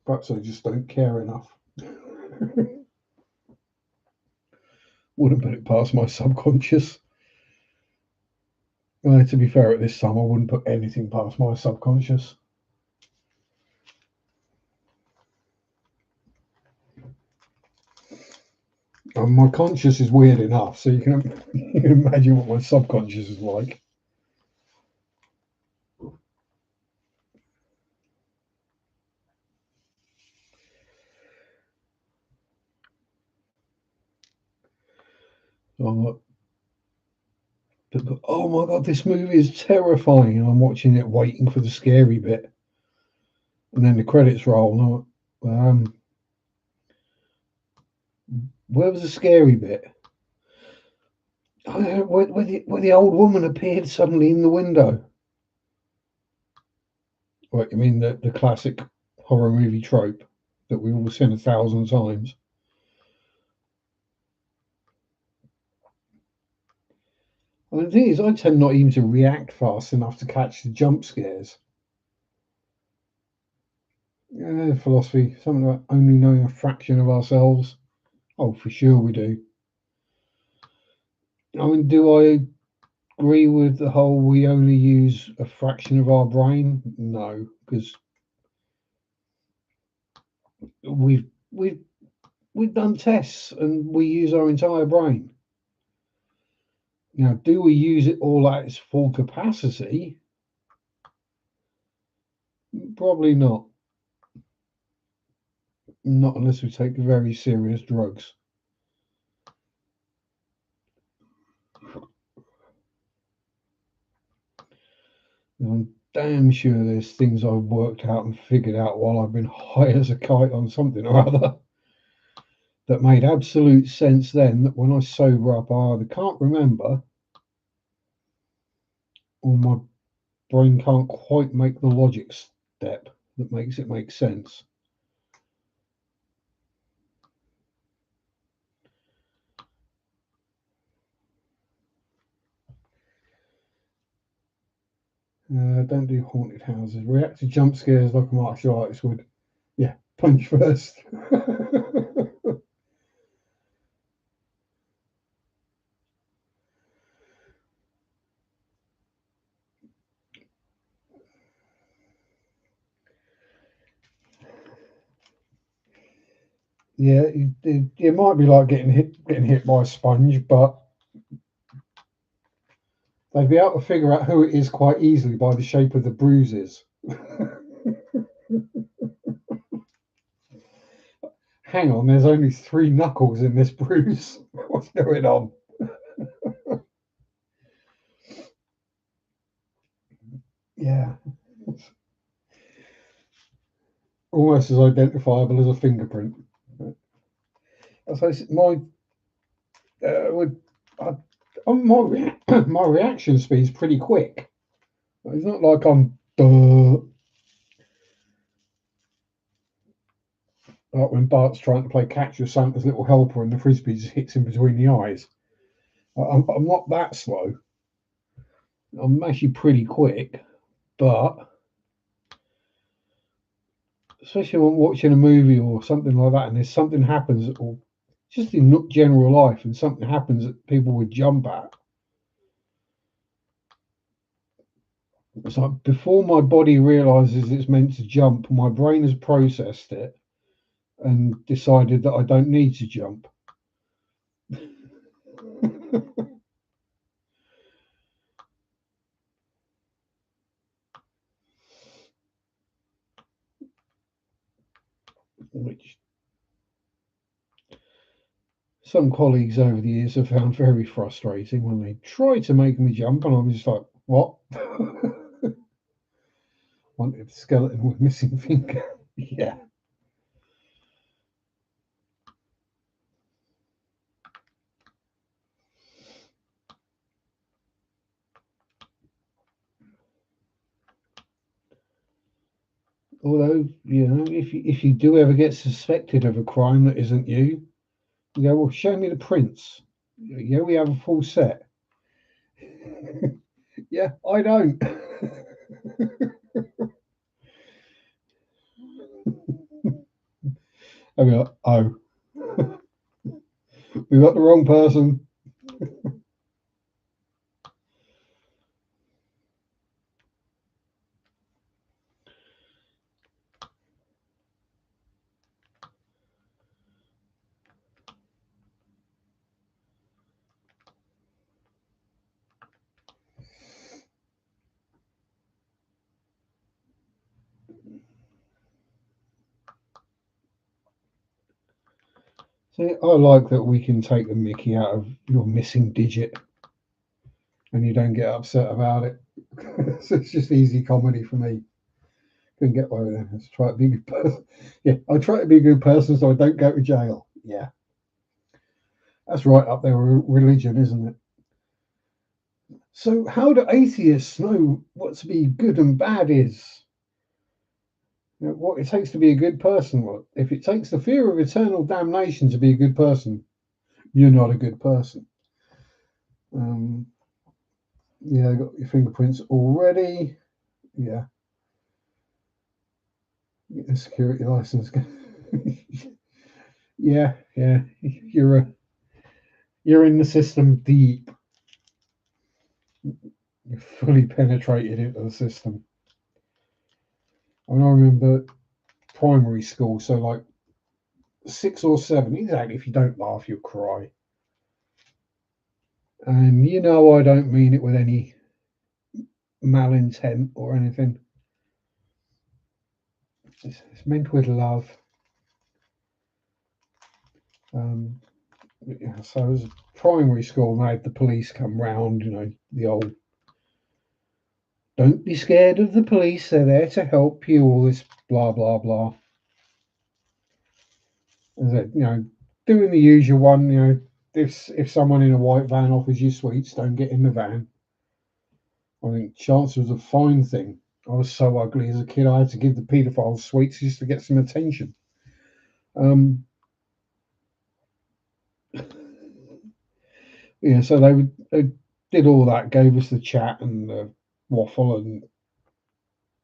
Perhaps I just don't care enough. Wouldn't put it past my subconscious. To be fair, at this time, I wouldn't put anything past my subconscious. My conscious is weird enough, so you can imagine what my subconscious is like. Oh, oh my god, this movie is terrifying. And I'm watching it, waiting for the scary bit, and then the credits roll. And where was the scary bit? Where the old woman appeared suddenly in the window. Right, you mean the classic horror movie trope that we've all seen 1,000 times? And the thing is, I tend not even to react fast enough to catch the jump scares. Yeah, philosophy, something about only knowing a fraction of ourselves. Oh, for sure we do. I mean, do I agree with the whole we only use a fraction of our brain? No, because we've we've we've done tests and we use our entire brain. Now, do we use it all at its full capacity? Probably not. Not unless we take very serious drugs. I'm damn sure there's things I've worked out and figured out while I've been high as a kite on something or other that made absolute sense then, that when I sober up, I either can't remember or my brain can't quite make the logic step that makes it make sense. Don't do haunted houses. React to jump scares like a martial artist would. Yeah, punch first. Yeah, it might be like getting hit by a sponge, but they'd be able to figure out who it is quite easily by the shape of the bruises. Hang on, there's only 3 knuckles in this bruise. What's going on? Yeah, almost as identifiable as a fingerprint. So my would I, my reaction speed's pretty quick. It's not like I'm like when Bart's trying to play catch with Santa's little helper and the frisbee just hits him between the eyes. I'm not that slow. I'm actually pretty quick, but especially when I'm watching a movie or something like that, and there's something happens, or just in general life, and something happens that people would jump at. It's like before my body realizes it's meant to jump, my brain has processed it and decided that I don't need to jump. Which some colleagues over the years have found very frustrating when they try to make me jump, and I'm just like, what? Wanted a skeleton with missing finger. Yeah. Although, if you do ever get suspected of a crime that isn't you, you go, well, show me the prints. Yeah, we have a full set. Yeah, I don't. I'll be like, oh, we got the wrong person. See, I like that we can take the mickey out of your missing digit and you don't get upset about it. So it's just easy comedy for me. Couldn't get away with it. Let's try to be a good person. Yeah, I try to be a good person so I don't go to jail. Yeah, that's right up there with religion, isn't it? So, how do atheists know what to be good and bad is? You know, what it takes to be a good person? Well, if it takes the fear of eternal damnation to be a good person, you're not a good person. Um, yeah, got your fingerprints already. Yeah, get the security license. Yeah, yeah, you're in the system deep. You're fully penetrated into the system. I remember primary school, so like 6 or 7. Exactly. If you don't laugh, you'll cry. And you know, I don't mean it with any malintent or anything. It's meant with love. Um, yeah, so it was primary school, and I had the police come round. You know, the old "Don't be scared of the police; they're there to help you." All this blah blah blah. As it, doing the usual one. If someone in a white van offers you sweets, don't get in the van. I think chance was a fine thing. I was so ugly as a kid, I had to give the paedophiles sweets just to get some attention. Um, yeah, so they did all that, gave us the chat and the waffle, and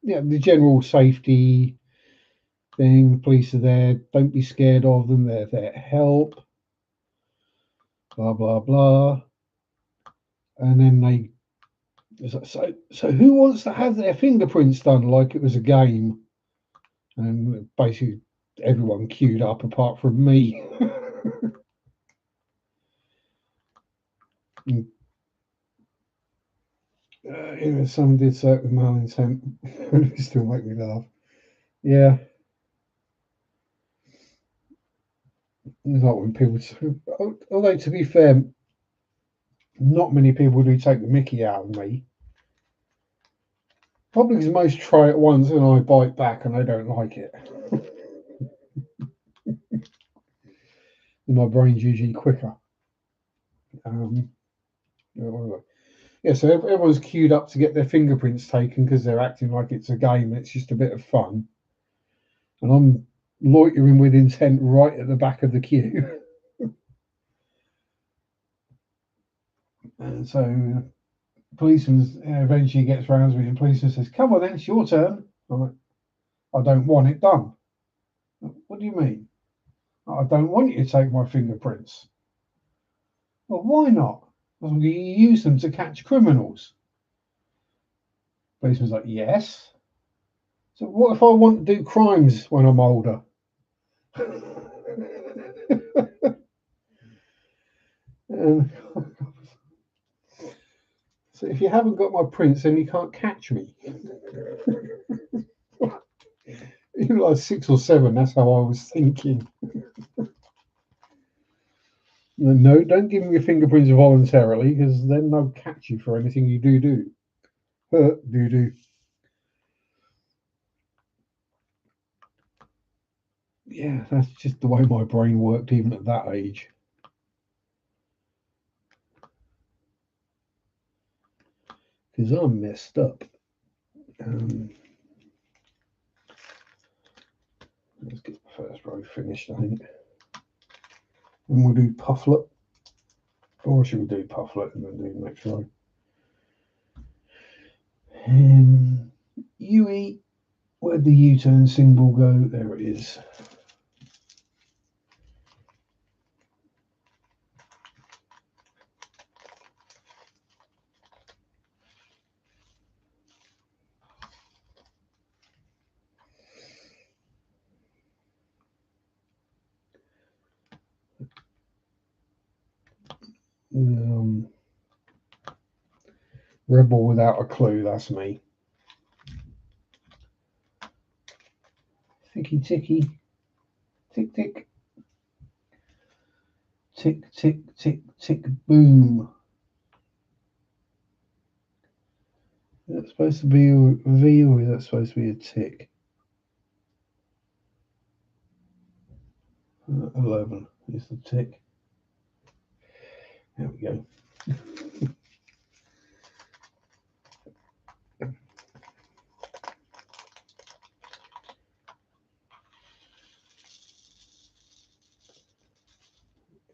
yeah, the general safety thing. The police are there. Don't be scared of them. They're there to help. Blah blah blah. And then so who wants to have their fingerprints done like it was a game? And basically everyone queued up apart from me. Someone did say it with malintent. It still make me laugh. Yeah, it's like when people. Although to be fair, not many people do take the Mickey out of me. Probably because most try it once and I bite back and they don't like it. My brain's usually quicker. Um, yeah, so everyone's queued up to get their fingerprints taken because they're acting like it's a game. It's just a bit of fun, and I'm loitering with intent right at the back of the queue. And so policeman eventually gets round to me. The policeman says, "Come on, then, it's your turn." I'm like, "I don't want it done." "What do you mean?" "I don't want you to take my fingerprints." "Well, why not?" "Well, you use them to catch criminals." Policeman's like, "Yes." "So what if I want to do crimes when I'm older?" And so if you haven't got my prints, then you can't catch me. Even like 6 or 7, that's how I was thinking. No, don't give me your fingerprints voluntarily, because then they'll catch you for anything you do. Do. Yeah, that's just the way my brain worked even at that age. Because I'm messed up. Let's get the first row finished, I think. And we'll do pufflet. Or should we do pufflet and then do the next row? UE, where'd the U-turn symbol go? There it is. Rebel without a clue, that's me. Ticky ticky. Tick tick. Tick tick tick tick boom. Is that supposed to be a V or is that supposed to be a tick? 11 is the tick. There we go.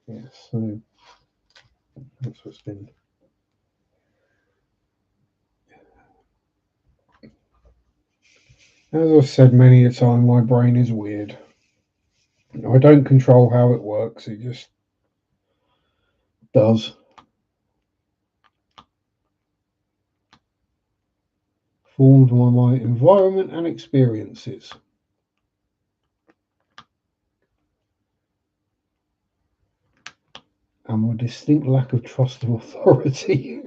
Yeah, so that's what's been. As I've said many a time, my brain is weird. I don't control how it works, it just does. Formed by my environment and experiences. And my distinct lack of trust of authority.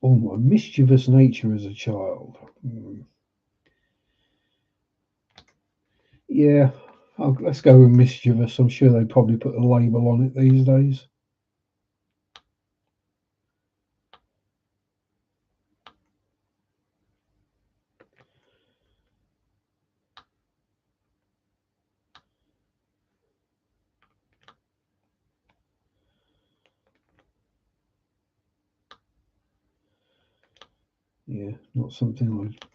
Oh, my mischievous nature as a child. Yeah, let's go with mischievous. I'm sure they probably put a label on it these days. Yeah, not something I'd.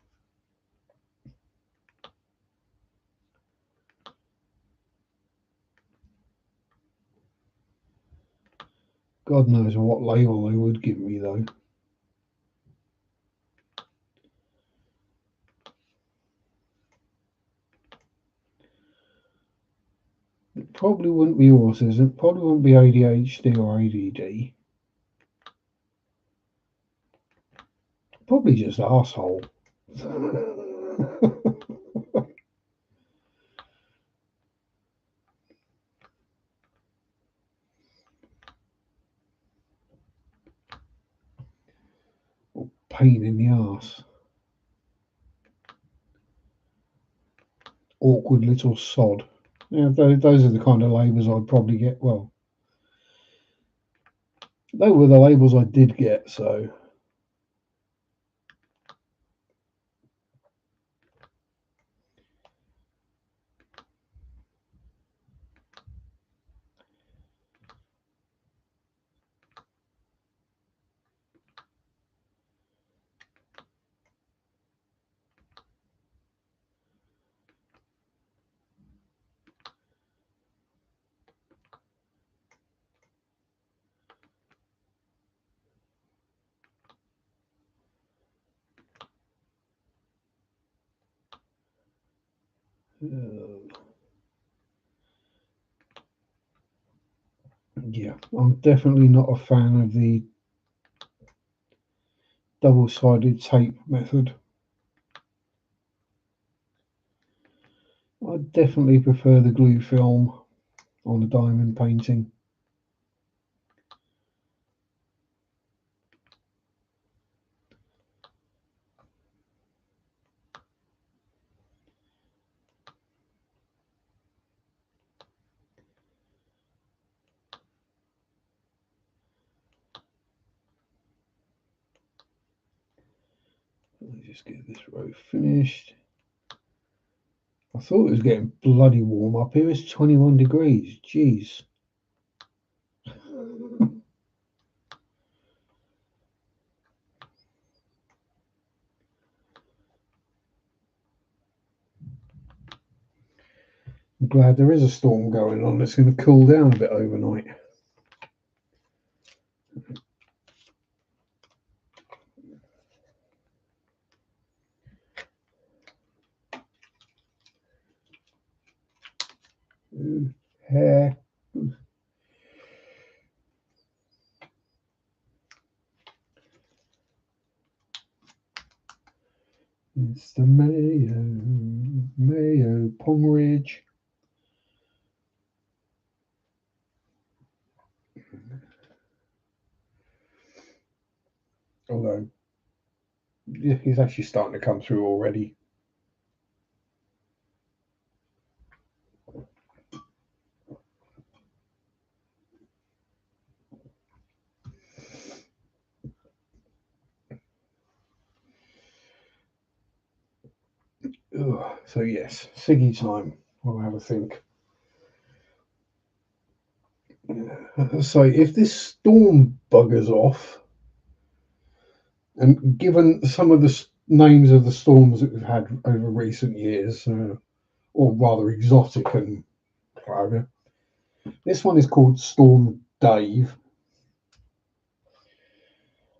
God knows what label they would give me, though. It probably wouldn't be autism, probably wouldn't be ADHD or ADD. Probably just arsehole. Or pain in the arse. Awkward little sod. Yeah, those are the kind of labels I'd probably get. Well, they were the labels I did get, so. Yeah, I'm definitely not a fan of the double-sided tape method. I definitely prefer the glue film on a diamond painting. Let me just get this row finished. I thought it was getting bloody warm up here. It's 21 degrees. Jeez. I'm glad there is a storm going on. It's going to cool down a bit overnight. Hair. It's the Mayo Pong Ridge. Although he's actually starting to come through already. Ugh. So yes, Siggy time. I'll have a think. So if this storm buggers off, and given some of the names of the storms that we've had over recent years, or rather exotic and cloudy, this one is called Storm Dave.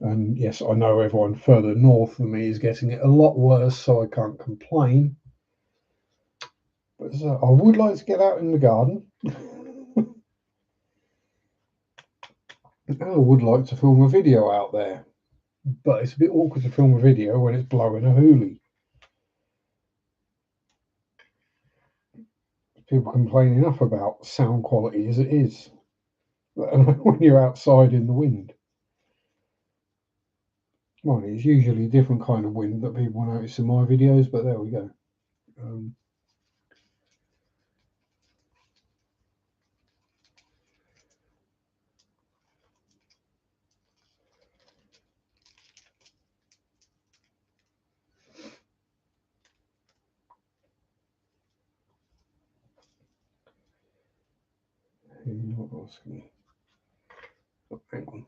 And yes, I know everyone further north than me is getting it a lot worse, so I can't complain. But I would like to get out in the garden. I would like to film a video out there, but it's a bit awkward to film a video when it's blowing a hoolie. People complain enough about sound quality as it is, when you're outside in the wind. Well, it's usually a different kind of wind that people notice in my videos, but there we go. What else can we... Hang on.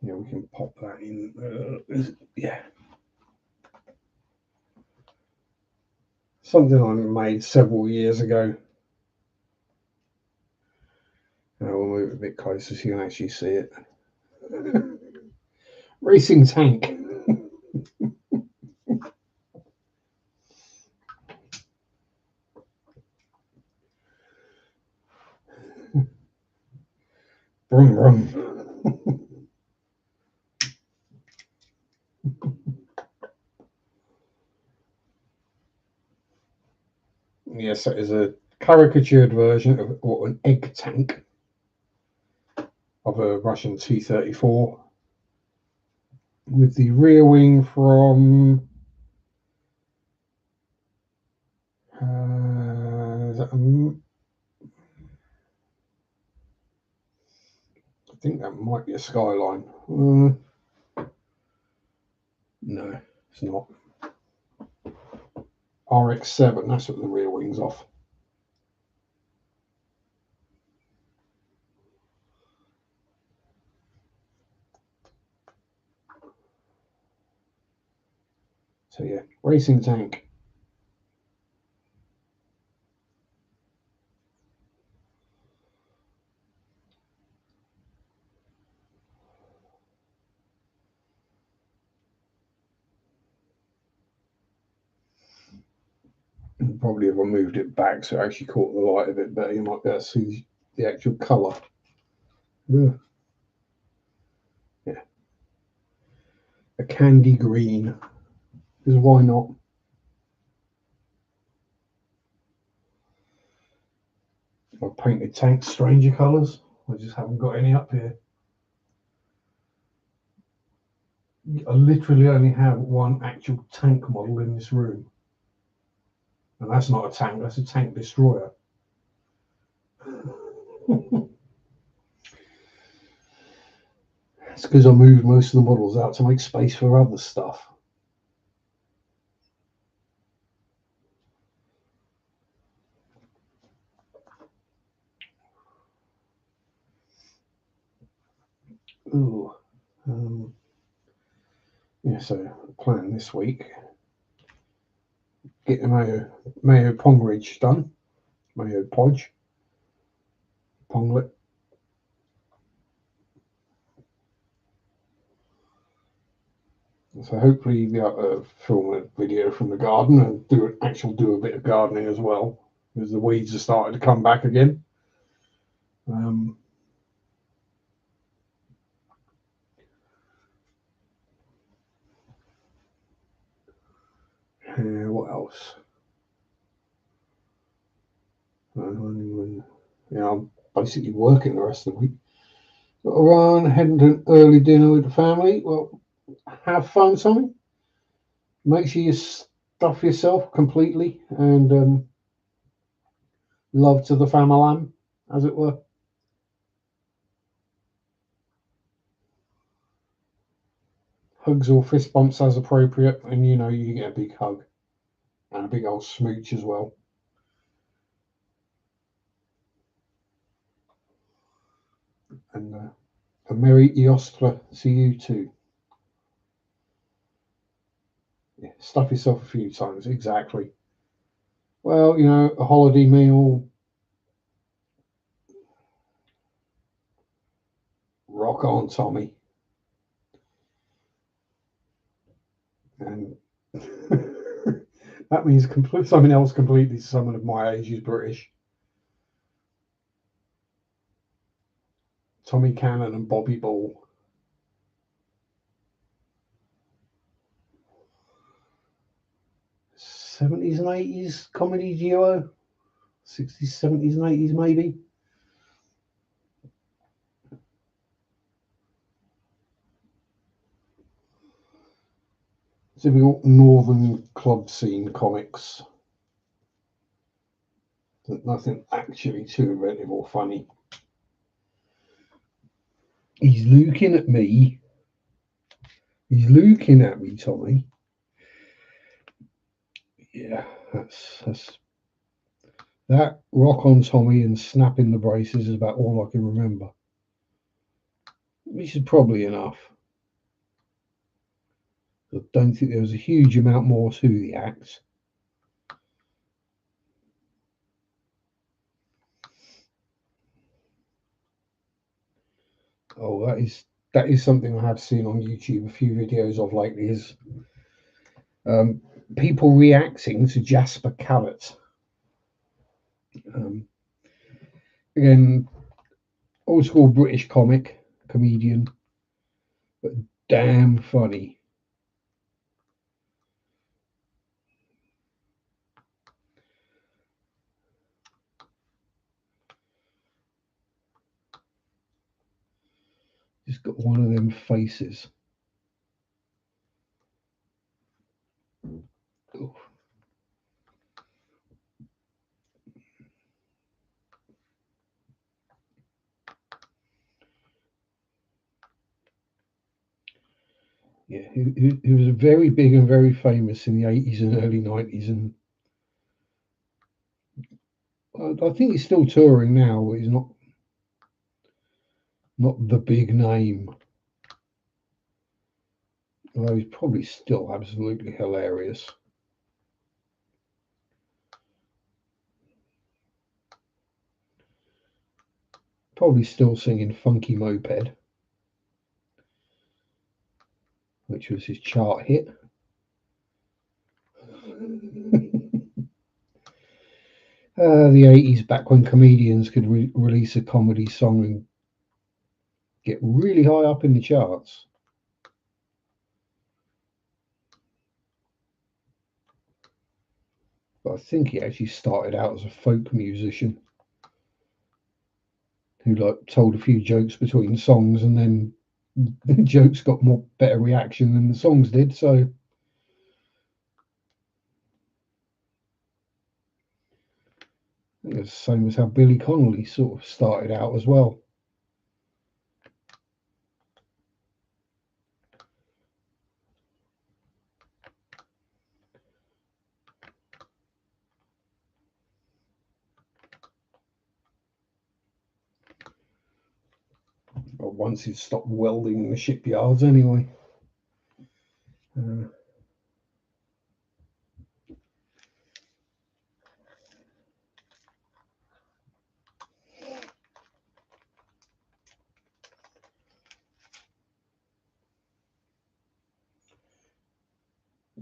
Yeah, we can pop that in. Yeah. Something I made several years ago. We'll move it a bit closer so you can actually see it. Racing tank. Brum brum. Yes, it is a caricatured version of an egg tank of a Russian T-34 with the rear wing from I think that might be a Skyline. No, it's not. RX-7, that's what the rear wing's off. So yeah, racing tank. Probably if I moved it back so I actually caught the light a bit better, you might be able to see the actual colour. Yeah. A candy green. Because why not? I've painted tanks stranger colours. I just haven't got any up here. I literally only have one actual tank model in this room. And that's not a tank, that's a tank destroyer. It's because I moved most of the models out to make space for other stuff. Ooh. Yeah, so plan this week. Get the Mayo Pong Ridge done. Mayo Podge. Ponglet. So hopefully be able to film a video from the garden and do a bit of gardening as well, because the weeds are starting to come back again. else? I'm basically working the rest of the week. Got to run, heading to an early dinner with the family. Well, have fun, Tommy. Make sure you stuff yourself completely and love to the family, as it were. Hugs or fist bumps as appropriate, and you get a big hug and a big old smooch as well. And a merry Eostra to you too. Yeah, stuff yourself a few times, exactly. Well, a holiday meal, rock on, Tommy. And that means something else completely. Someone of my age is British. Tommy Cannon and Bobby Ball. 70s and 80s comedy duo. 60s, 70s, and 80s maybe. Typical northern club scene comics. Nothing actually too inventive or funny. He's looking at me. He's looking at me, Tommy. Yeah, that's that. Rock on, Tommy, and snapping the braces is about all I can remember. Which is probably enough. I don't think there was a huge amount more to the act. Oh, that is something I have seen on YouTube a few videos of lately is people reacting to Jasper Callett. Um, Again, old school British comedian, but damn funny. Just got one of them faces. Oh. Yeah, he was very big and very famous in the 80s and early 90s, and I think he's still touring now, but he's not the big name. Although he's probably still absolutely hilarious. Probably still singing Funky Moped, which was his chart hit. The 80s, back when comedians could release a comedy song and get really high up in the charts. But I think he actually started out as a folk musician who told a few jokes between songs, and then the jokes got better reaction than the songs did. So I think it's the same as how Billy Connolly sort of started out as well. But once he'd stopped welding in the shipyards anyway.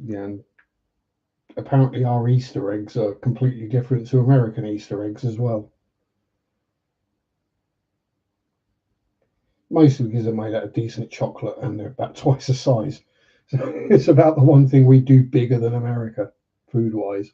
Yeah, and apparently our Easter eggs are completely different to American Easter eggs as well. Mostly because they're made out of decent chocolate and they're about twice the size. So it's about the one thing we do bigger than America food-wise.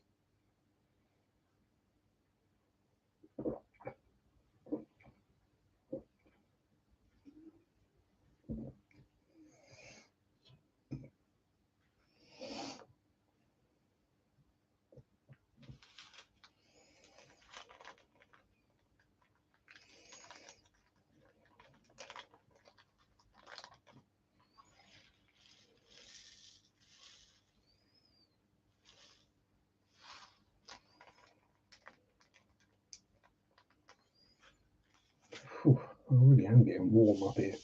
Whew, I really am getting warm up here.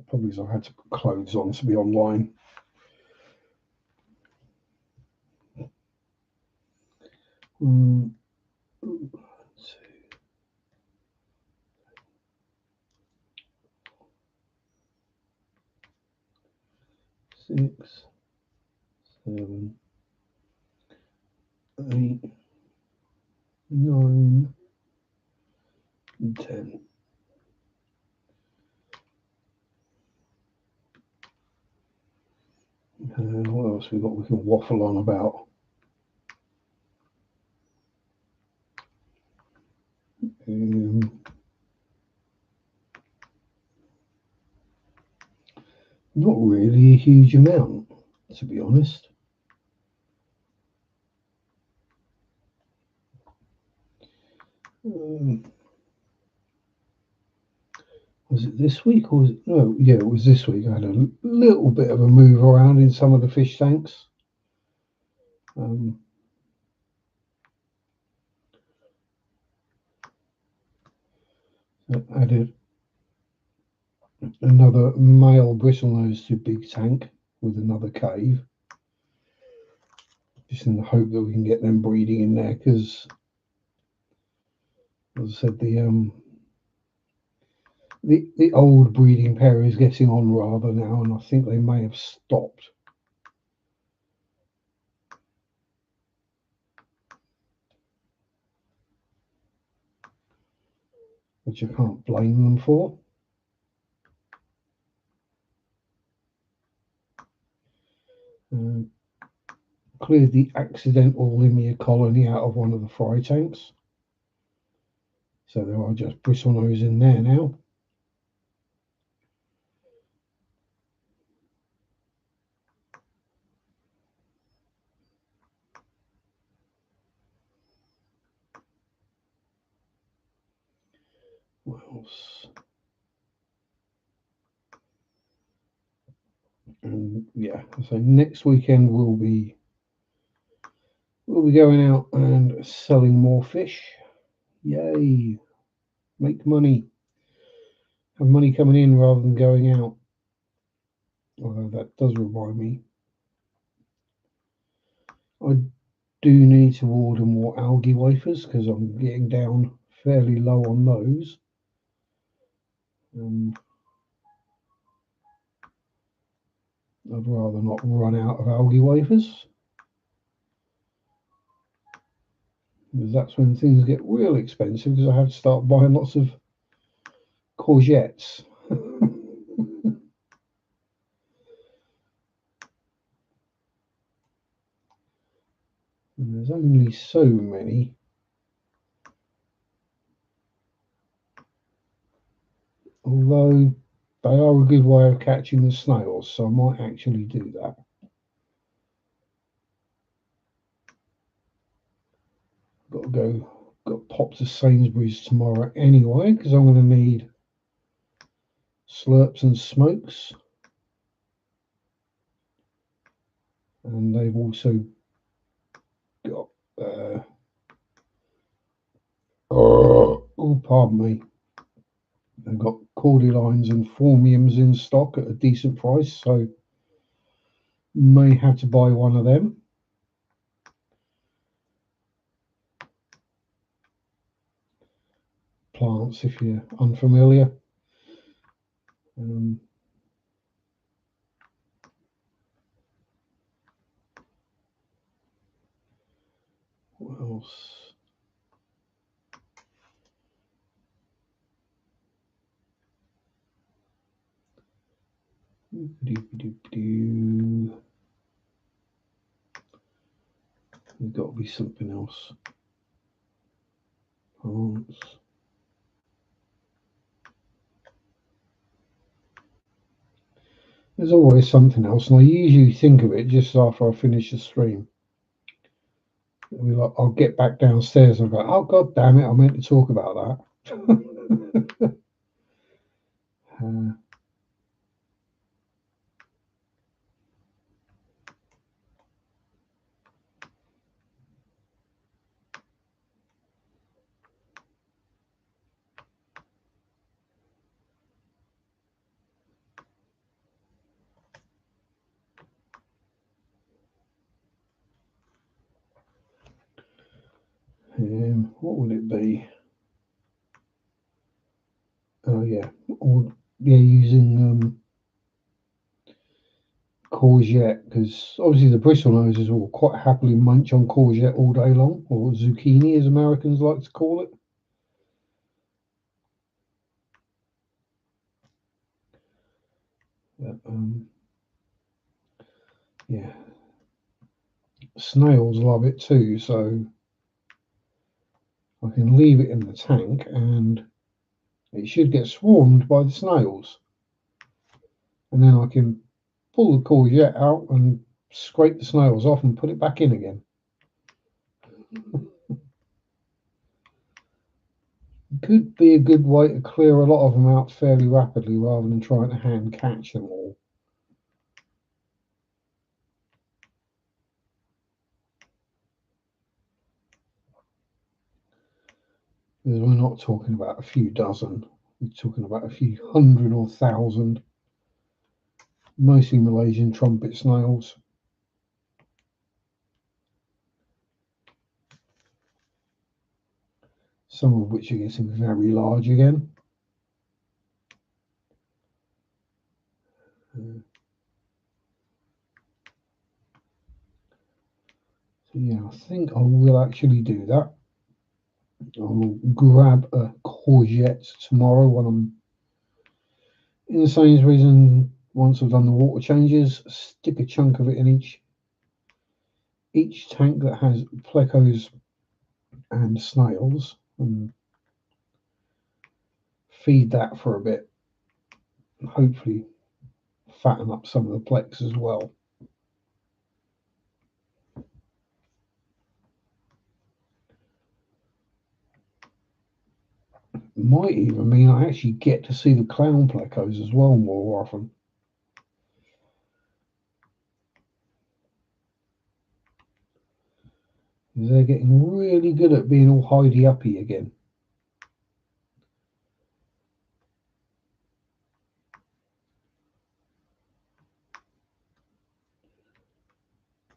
Probably because I had to put clothes on to be online. One, two, 6, 7, 8, 9, 10. What else we got we can waffle on about? Not really a huge amount, to be honest. Was it this week or was it, no? Yeah, it was this week. I had a little bit of a move around in some of the fish tanks. Added another male bristlenose to big tank with another cave, just in the hope that we can get them breeding in there. Because, as I said, the old breeding pair is getting on rather now, and I think they may have stopped. Which I can't blame them for. Cleared the accidental Limia colony out of one of the fry tanks. So there are just bristlenose in there now. What else? And yeah, so next weekend we'll be going out and selling more fish. Yay! Make money. Have money coming in rather than going out. Although that does remind me, I do need to order more algae wafers because I'm getting down fairly low on those. I'd rather not run out of algae wafers, because that's when things get real expensive, because I have to start buying lots of courgettes. And there's only so many. Although they are a good way of catching the snails, so I might actually do that. Got to pop to Sainsbury's tomorrow anyway, because I'm going to need slurps and smokes. And they've also got oh, pardon me. They've got cordylines and formiums in stock at a decent price, so may have to buy one of them. Plants, if you're unfamiliar. What else? There's got to be something else. Plants. There's always something else, and I usually think of it just after I finish the stream. I'll get back downstairs and go, oh god damn it, I meant to talk about that. uh, what would it be? Oh yeah, or yeah, using courgette, because obviously the bristlenoses will quite happily munch on courgette all day long, or zucchini as Americans like to call it. But, yeah, snails love it too, so I can leave it in the tank and it should get swarmed by the snails. And then I can pull the courgette out and scrape the snails off and put it back in again. Could be a good way to clear a lot of them out fairly rapidly rather than trying to hand catch them all. Because we're not talking about a few dozen, we're talking about a few hundred or thousand, mostly Malaysian trumpet snails. Some of which are getting very large again. So yeah, I think I will actually do that. I'll grab a courgette tomorrow when I'm in the Sainsbury's, and once I've done the water changes, stick a chunk of it in each tank that has plecos and snails, and feed that for a bit. Hopefully, fatten up some of the plex as well. Might even mean I actually get to see the clown plecos as well more often. They're getting really good at being all hidey-uppy again.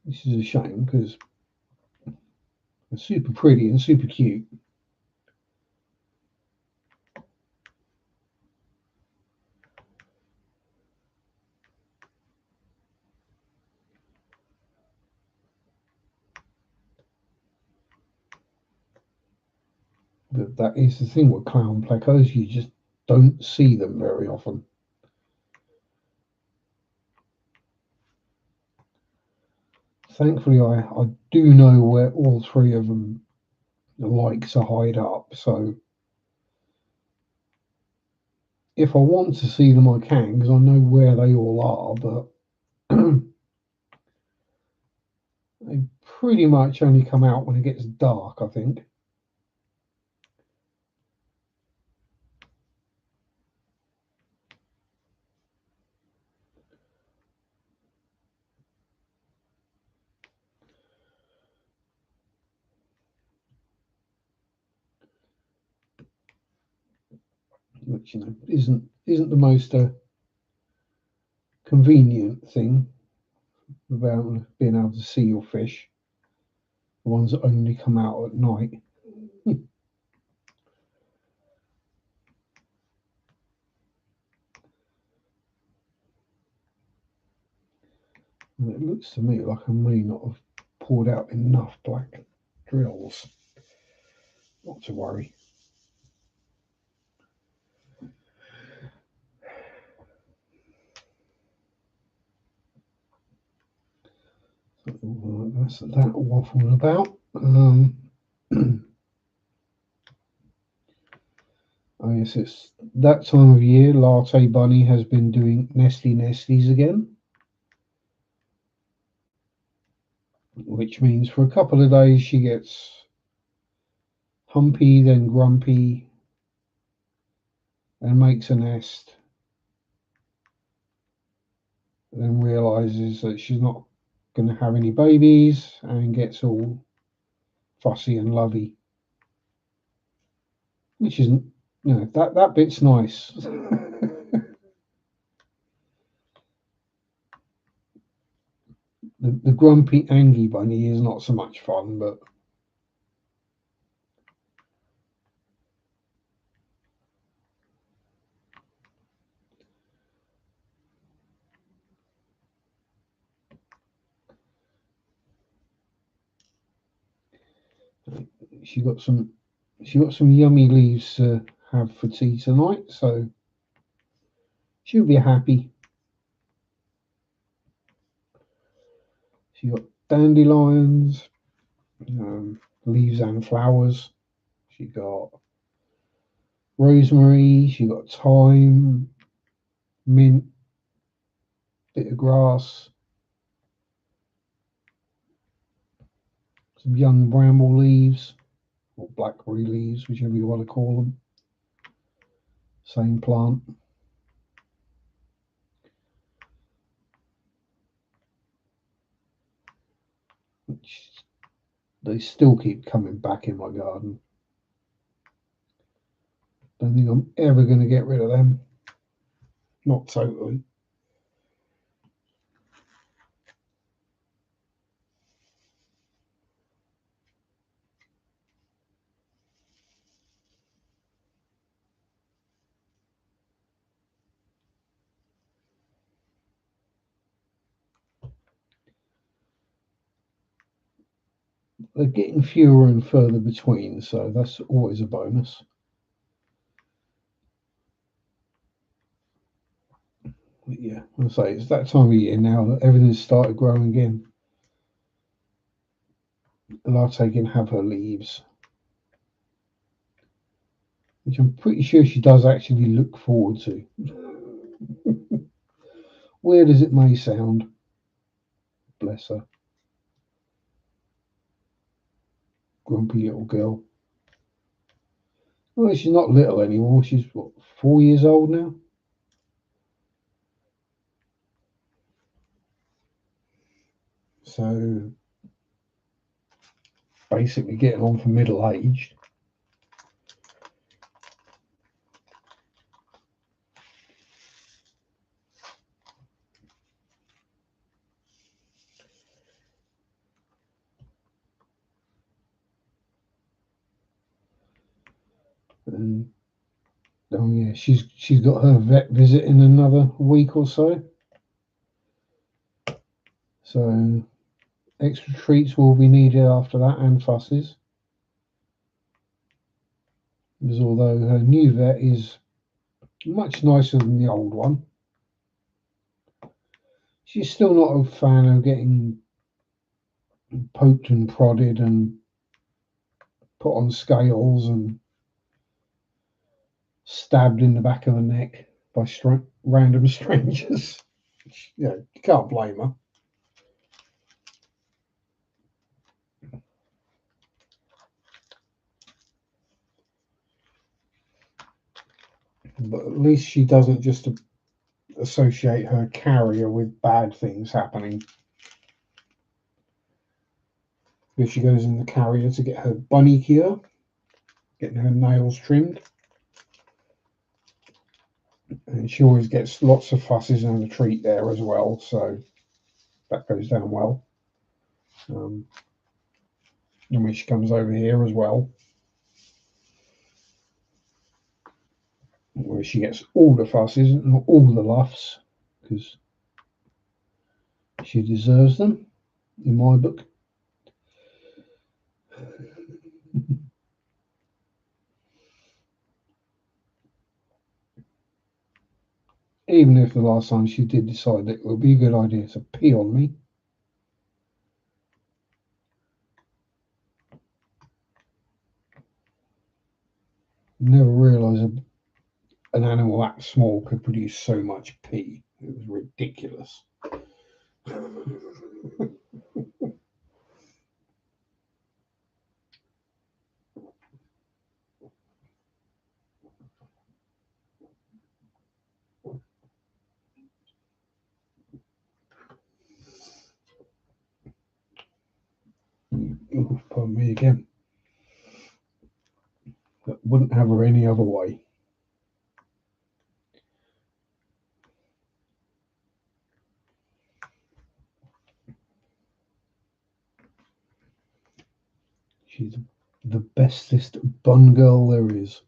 This is a shame because they're super pretty and super cute. But that is the thing with clown plecos, you just don't see them very often. Thankfully, I do know where all three of them like to hide up, so if I want to see them, I can, because I know where they all are, but they pretty much only come out when it gets dark, I think. Which isn't the most convenient thing about being able to see your fish. The ones that only come out at night. And it looks to me like I may not have poured out enough black drills. Not to worry. that's that waffle about. I guess it's that time of year. Latte Bunny has been doing nesty nesties again, which means for a couple of days she gets humpy, then grumpy, and makes a nest, then realizes that she's not going to have any babies and gets all fussy and lovey, which isn't, that bit's nice. The grumpy, angry bunny is not so much fun, but she got some yummy leaves to have for tea tonight, so she'll be happy. She got dandelions, leaves and flowers. She got rosemary. She got thyme, mint, bit of grass, some young bramble leaves or blackberry leaves, whichever you want to call them. Same plant. They still keep coming back in my garden. Don't think I'm ever going to get rid of them. Not totally. They're getting fewer and further between, so that's always a bonus. But yeah, I say it's that time of year now that everything's started growing again. Latte can have her leaves, which I'm pretty sure she does actually look forward to. Weird as it may sound, bless her. Grumpy little girl. Well, she's not little anymore. She's what, 4 years old now? So basically getting on for middle aged. And oh yeah, she's got her vet visit in another week or so. So extra treats will be needed after that and fusses. Because although her new vet is much nicer than the old one, she's still not a fan of getting poked and prodded and put on scales and stabbed in the back of the neck by random strangers. You can't blame her. But at least she doesn't just associate her carrier with bad things happening. Because she goes in the carrier to get her bunny cure, getting her nails trimmed. And she always gets lots of fusses and a treat there as well, so that goes down well. And when she comes over here as well, where she gets all the fusses and all the luffs, because she deserves them, in my book. Even if the last time she did decide that it would be a good idea to pee on me. Never realised an animal that small could produce so much pee. It was ridiculous. Ooh, pardon me again. But wouldn't have her any other way. She's the bestest bun girl there is.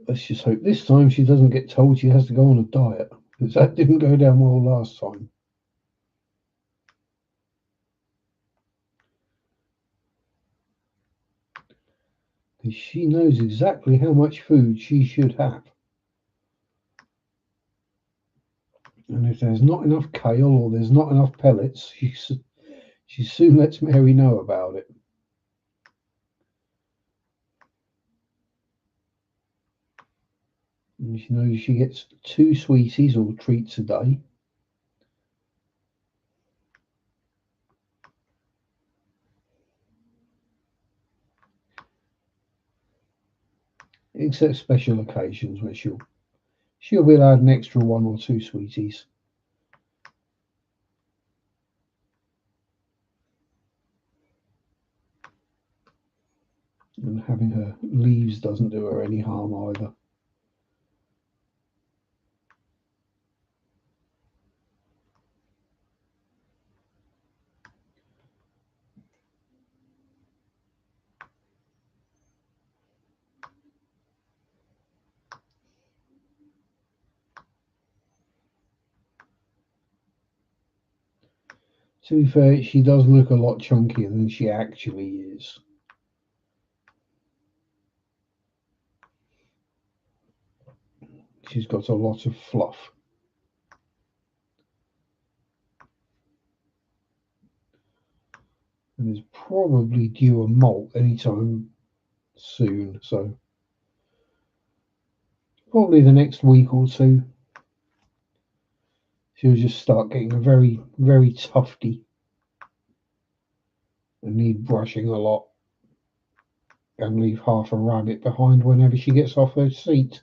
Let's just hope this time she doesn't get told she has to go on a diet, because that didn't go down well last time. Because she knows exactly how much food she should have. And if there's not enough kale or there's not enough pellets, she soon lets Mary know about it. And she knows she gets 2 sweeties or treats a day. Except special occasions where she'll be allowed an extra 1 or 2 sweeties. And having her leaves doesn't do her any harm either. To be fair, she does look a lot chunkier than she actually is. She's got a lot of fluff. And is probably due a molt anytime soon, so probably the next week or two she'll just start getting a very, very tufty and need brushing a lot and leave half a rabbit behind whenever she gets off her seat.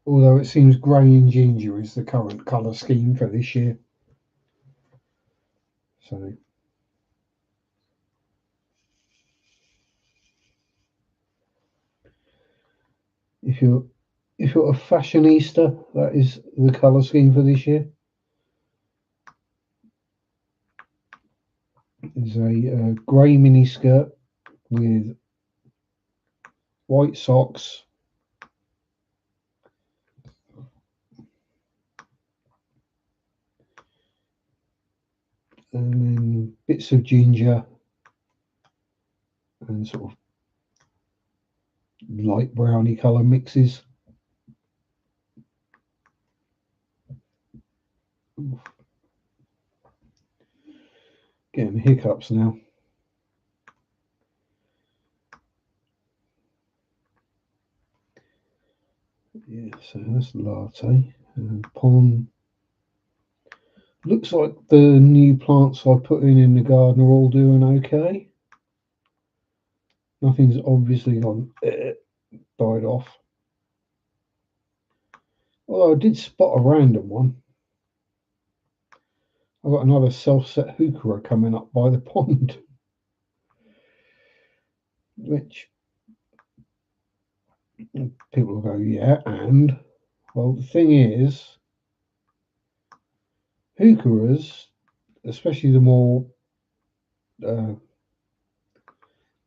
Although it seems grey and ginger is the current colour scheme for this year. So if you're a fashionista, that is the colour scheme for this year. Is a grey mini skirt with white socks and then bits of ginger and sort of light browny colour mixes. Getting hiccups now. Yeah, so that's latte and pond. Looks like the new plants I put in the garden are all doing okay. Nothing's obviously gone died off. Although I did spot a random one. I've got another self-set heuchera coming up by the pond, which people will go, yeah, and well, the thing is, heucheras, especially the more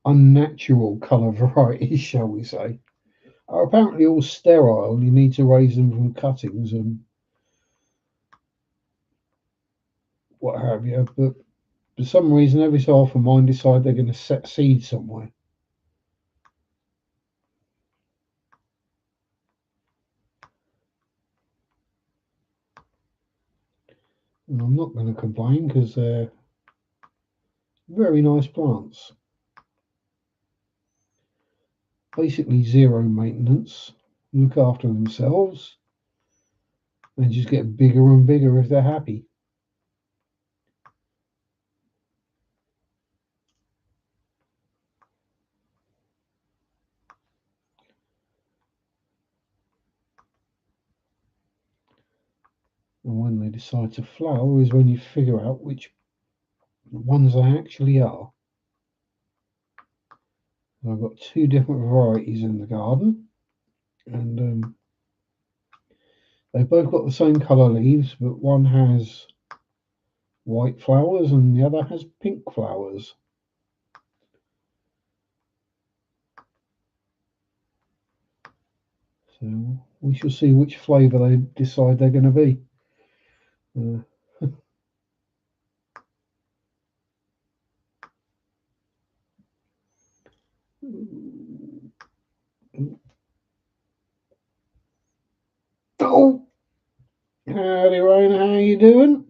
unnatural colour varieties, shall we say, are apparently all sterile. You need to raise them from cuttings, and what have you. But for some reason, every so often, mine decide they're going to set seed somewhere. And I'm not going to complain because they're very nice plants. Basically, zero maintenance. Look after themselves and just get bigger and bigger if they're happy. And when they decide to flower is when you figure out which ones they actually are. I've got two different varieties in the garden, and they've both got the same colour leaves, but one has white flowers and the other has pink flowers. So we shall see which flavour they decide they're going to be. Oh, howdy, Ryan. How you doing?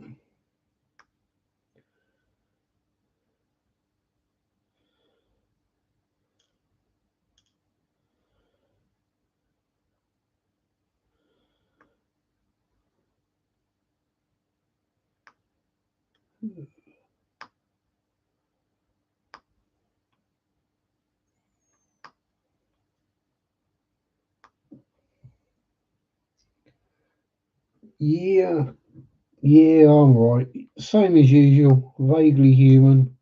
Yeah, I'm right. Same as usual. Vaguely human,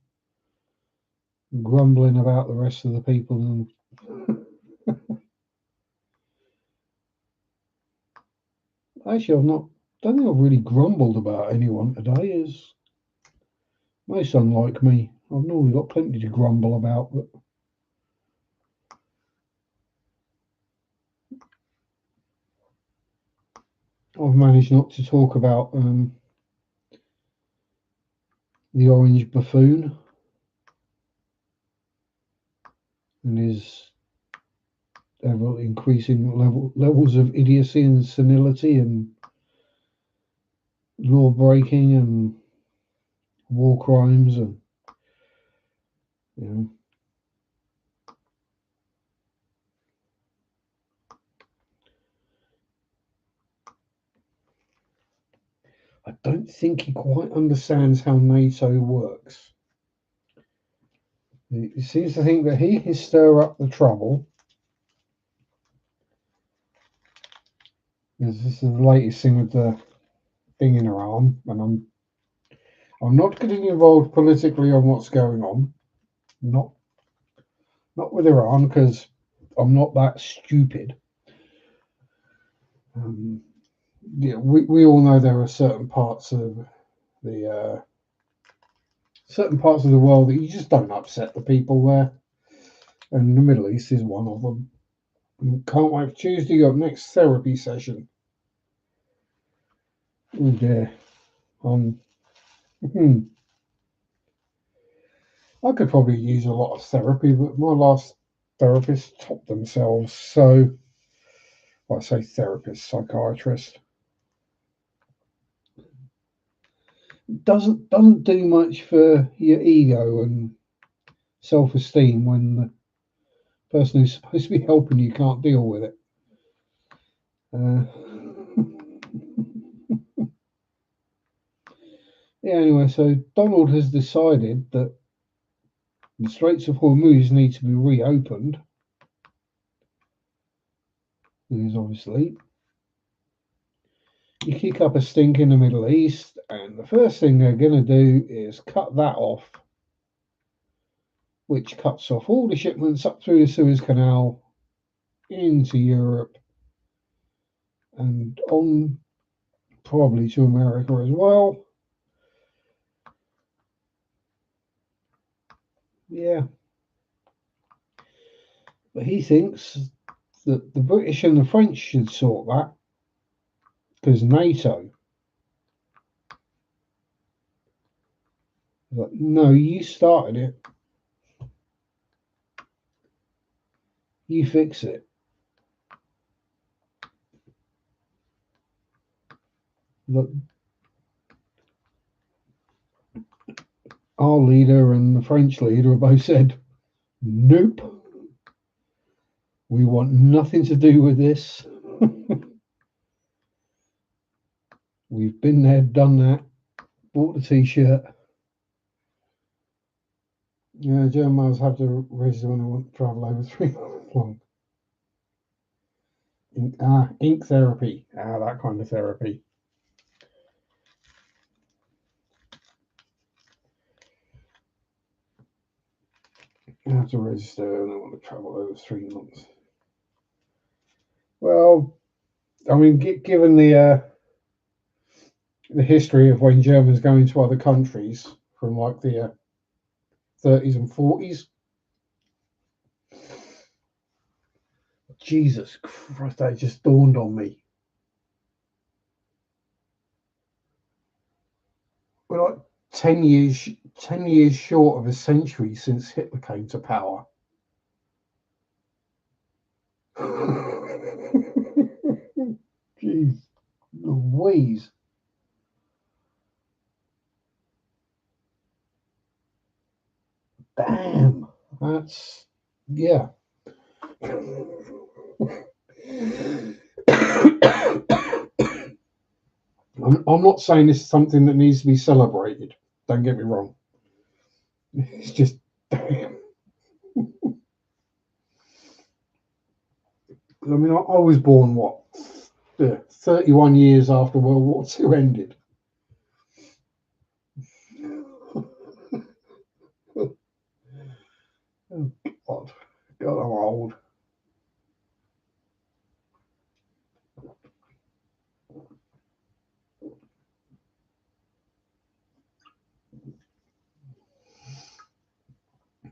grumbling about the rest of the people. And actually, I've not. Don't think I've really grumbled about anyone today. Is most unlike me. I've normally got plenty to grumble about, but I've managed not to talk about the orange buffoon and his ever increasing levels of idiocy and senility and law breaking and war crimes and you know. I don't think he quite understands how NATO works. He seems to think that he can stir up the trouble. This is the latest thing with the thing in Iran, and I'm not getting involved politically on what's going on. Not with Iran because I'm not that stupid. Yeah, we all know there are certain parts of the world that you just don't upset the people there, and the Middle East is one of them. Can't wait for Tuesday. Got next therapy session. Oh dear. Hmm, I could probably use a lot of therapy, but my last therapist topped themselves. So, well, I say therapist, psychiatrist doesn't do much for your ego and self-esteem when the person who's supposed to be helping you can't deal with it. Yeah. Anyway, so Donald has decided that the Straits of Hormuz need to be reopened. Because obviously you kick up a stink in the Middle East, and the first thing they're going to do is cut that off, which cuts off all the shipments up through the Suez Canal into Europe and on probably to America as well. Yeah. But he thinks that the British and the French should sort that because NATO. Like, no, you started it. You fix it. Look, our leader and the French leader have both said, nope, we want nothing to do with this. We've been there, done that, bought the t-shirt. Yeah, Germans have to register when they want to travel over 3 months long. Ink therapy. That kind of therapy. You have to register and they want to travel over 3 months. Well, I mean, given the history of when Germans go into other countries from like the 30s and 40s, Jesus Christ, that just dawned on me. We're like 10 years short of a century since Hitler came to power. Jeez Louise. Damn. That's, yeah. I'm not saying this is something that needs to be celebrated. Don't get me wrong. It's just, damn. I mean, I was born, what, 31 years after World War II ended. Oh, God. God, I'm old.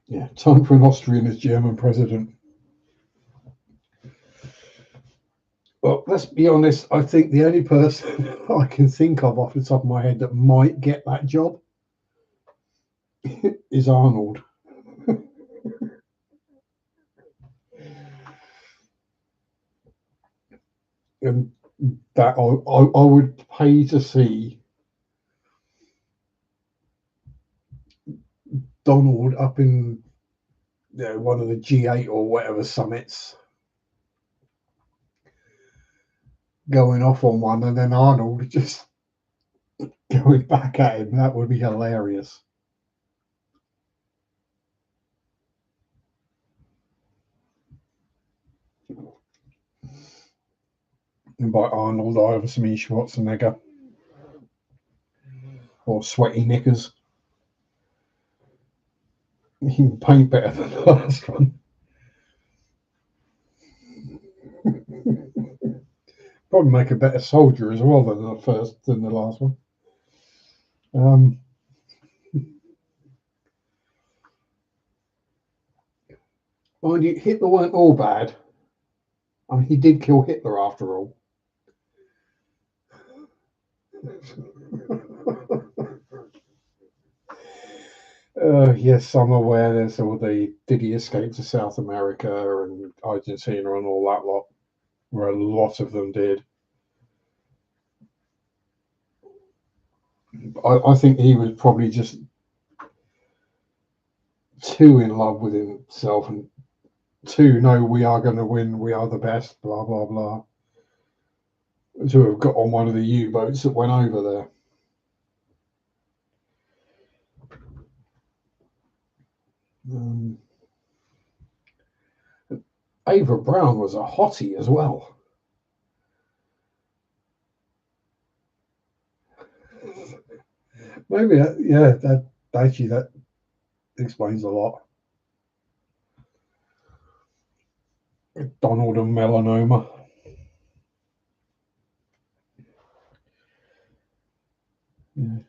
Yeah, time for an Austrian as German president. Well, let's be honest, I think the only person I can think of off the top of my head that might get that job is Arnold. And that I would pay to see Donald up in one of the G8 or whatever summits, going off on one, and then Arnold just going back at him. That would be hilarious. And by Arnold, I obviously mean Schwarzenegger or Sweaty Knickers. He can paint better than the last one. Probably make a better soldier as well than the last one. Mind you, Hitler weren't all bad. I mean, he did kill Hitler after all. Yes, I'm aware there's all did he escape to South America and Argentina and all that lot, where a lot of them did. I think he was probably just too in love with himself and too, no, we are going to win, we are the best, blah, blah, blah, to have got on one of the U-boats that went over there. Ava Brown was a hottie as well. Maybe, that actually that explains a lot. Donald and melanoma. Yeah.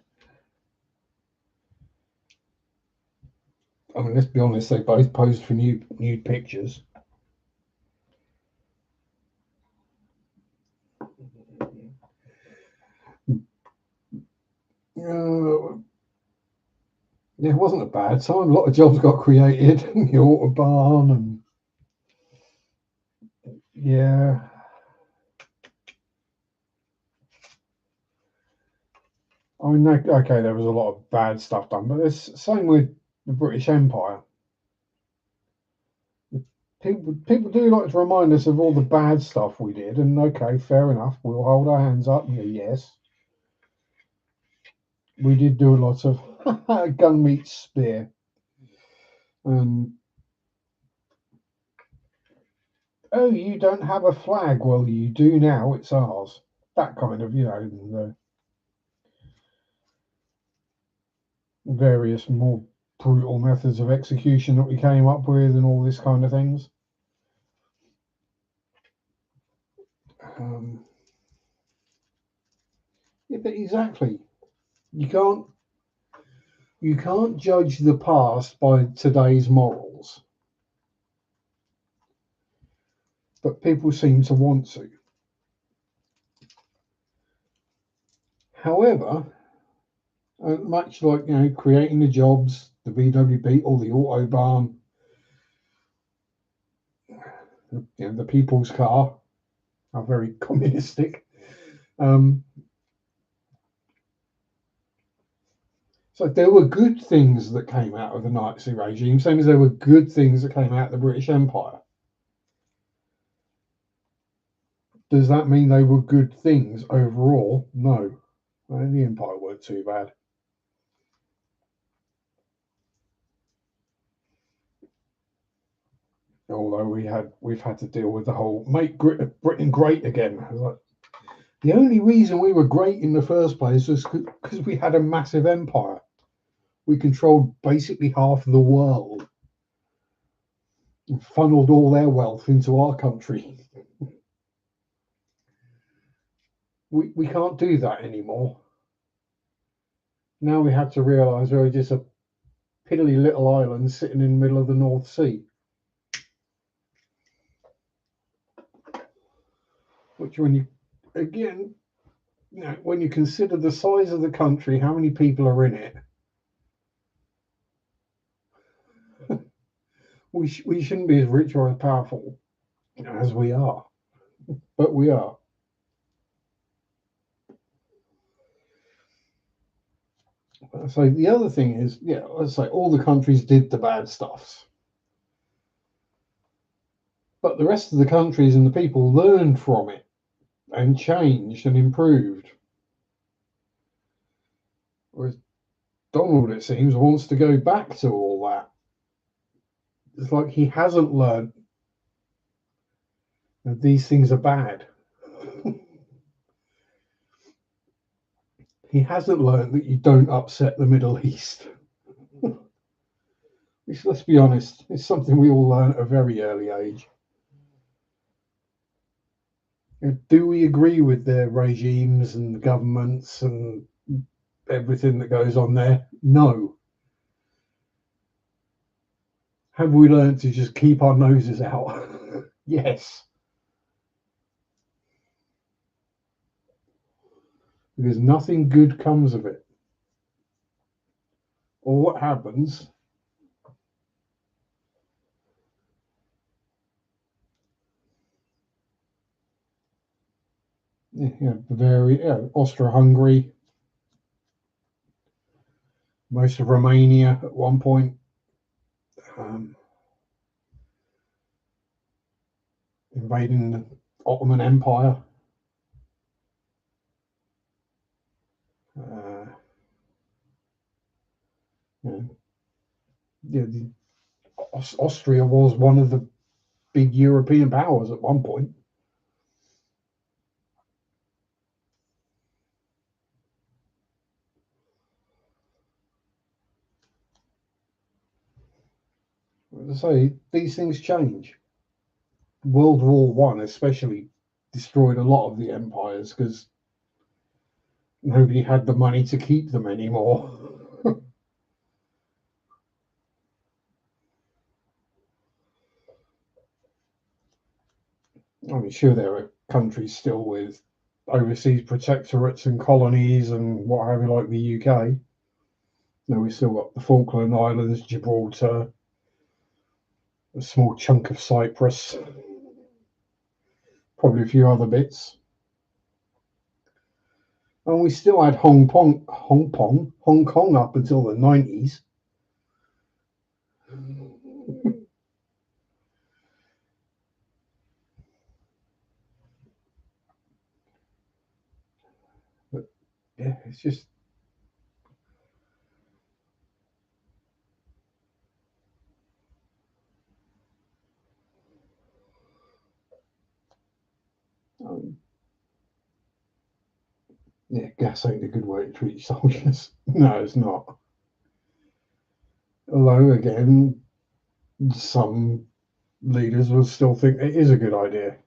I mean, let's be honest, they both posed for nude pictures. Yeah, it wasn't a bad time. A lot of jobs got created. The autobahn and yeah. I mean, okay, there was a lot of bad stuff done, but it's same with the British Empire. People do like to remind us of all the bad stuff we did, and okay, fair enough. We'll hold our hands up. And go, yes, we did do a lot of gun meets spear, and oh, you don't have a flag. Well, you do now. It's ours. That kind of, the various more brutal methods of execution that we came up with, and all this kind of things. Um, yeah, but exactly. You can't you can't judge the past by today's morals, but people seem to want to. However, much like creating the jobs, the VWP or the autobahn, the people's car, are very communistic. Um, so there were good things that came out of the Nazi regime, same as there were good things that came out of the British Empire. Does that mean they were good things overall? No. The Empire weren't too bad. Although we've had to deal with the whole make Britain great again. Like, the only reason we were great in the first place was because we had a massive empire. We controlled basically half of the world and funneled all their wealth into our country. We can't do that anymore. Now we have to realise we're just a piddly little island sitting in the middle of the North Sea. Which, again, when you consider the size of the country, how many people are in it, we shouldn't be as rich or as powerful as we are, but we are. So the other thing is, let's say all the countries did the bad stuff, but the rest of the countries and the people learned from it and changed and improved. Whereas Donald, it seems, wants to go back to all that. It's like he hasn't learned that these things are bad. He hasn't learned that you don't upset the Middle East. Which, let's be honest, it's something we all learn at a very early age. Do we agree with their regimes and governments and everything that goes on there? No. Have we learned to just keep our noses out? Yes. Because nothing good comes of it. Or what happens? Austro-Hungary, most of Romania at one point, invading the Ottoman Empire. Austria was one of the big European powers at one point. As I say, these things change. World War One especially destroyed a lot of the empires because nobody had the money to keep them anymore. I mean, sure, there are countries still with overseas protectorates and colonies and what have you, like the UK. Now we still got the Falkland Islands, Gibraltar, a small chunk of Cyprus, probably a few other bits. And we still had Hong Kong up until the 90s. But yeah, it's just um, yeah, gas ain't a good way to treat soldiers. No, it's not. Although again, some leaders will still think it is a good idea.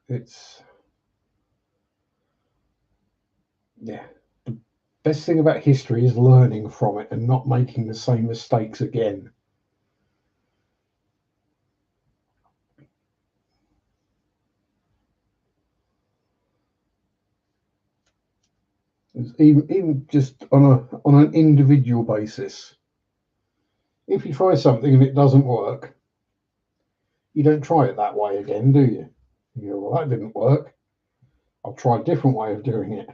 It's yeah. The best thing about history is learning from it and not making the same mistakes again. Even just on an individual basis. If you try something and it doesn't work, you don't try it that way again, do you? You go, well, that didn't work. I'll try a different way of doing it.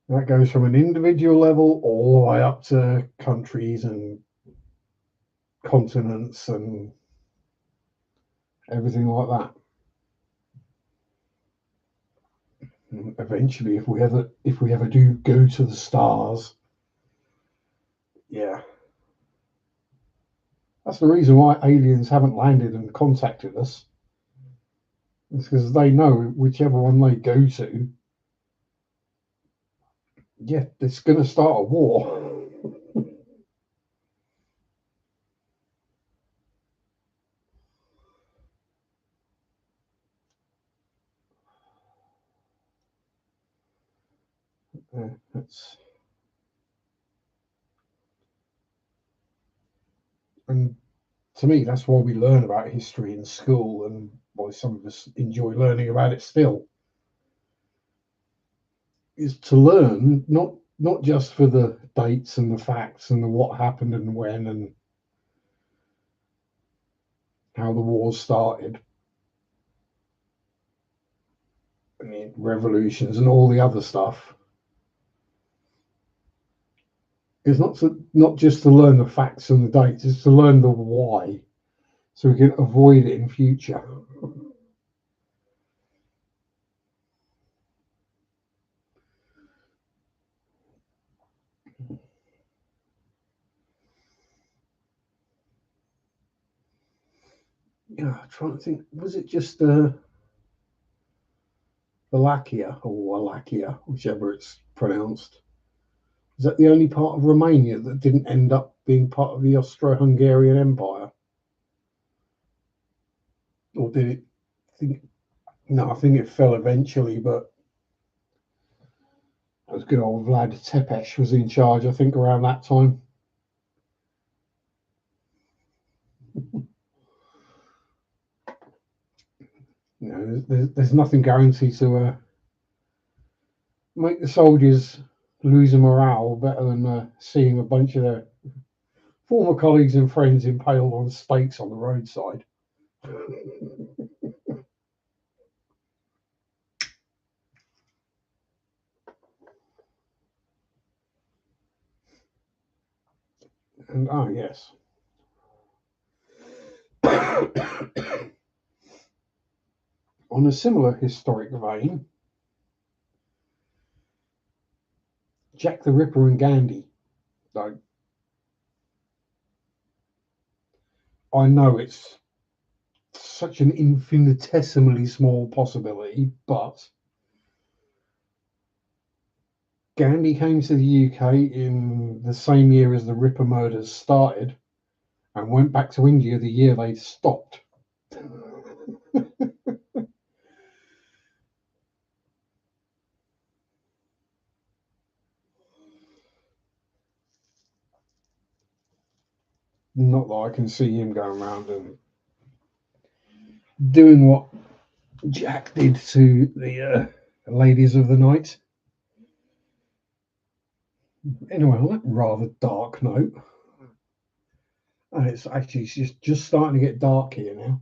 That goes from an individual level all the way up to countries and continents and everything like that. And eventually, if we ever do go to the stars, yeah, that's the reason why aliens haven't landed and contacted us. It's because they know whichever one they go to, yeah, it's going to start a war. Yeah, and to me, that's why we learn about history in school, and why some of us enjoy learning about it still. Is to learn not just for the dates and the facts and the what happened and when and how the wars started and the revolutions and all the other stuff. It's not just to learn the facts and the dates. It's to learn the why, so we can avoid it in future. Yeah, I'm trying to think. Was it just Wallachia or Wallachia, whichever it's pronounced? Is that the only part of Romania that didn't end up being part of the Austro-Hungarian Empire, or did it? Think, no, I think it fell eventually, but it was good old Vlad Tepes was in charge. I think around that time. You know, there's nothing guaranteed to make the soldiers lose a morale better than seeing a bunch of their former colleagues and friends impaled on stakes on the roadside. And yes. On a similar historic vein, Jack the Ripper and Gandhi. Like, I know it's such an infinitesimally small possibility, but Gandhi came to the UK in the same year as the Ripper murders started and went back to India the year they stopped. Not that I can see him going around and doing what Jack did to the ladies of the night. Anyway, on that rather dark note, and it's just starting to get dark here now.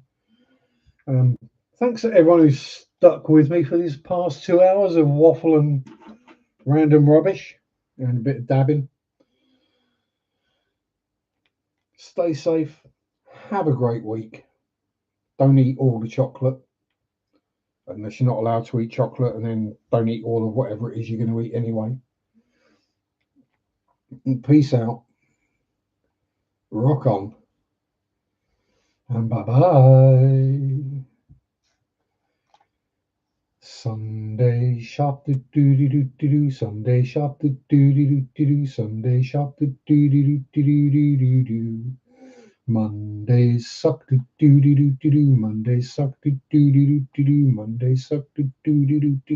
Um, Thanks to everyone who's stuck with me for these past 2 hours of waffle and random rubbish and a bit of dabbing. Stay safe. Have a great week. Don't eat all the chocolate unless you're not allowed to eat chocolate, and then don't eat all of whatever it is you're going to eat anyway. And peace out. Rock on. And bye bye. Sunday shop do do do do do do. Sunday shop do do do do do do. Sunday shop do do do do do do do do. Mondays suck do do do do do do. Mondays suck do do do do do do. Mondays suck do do do do do do.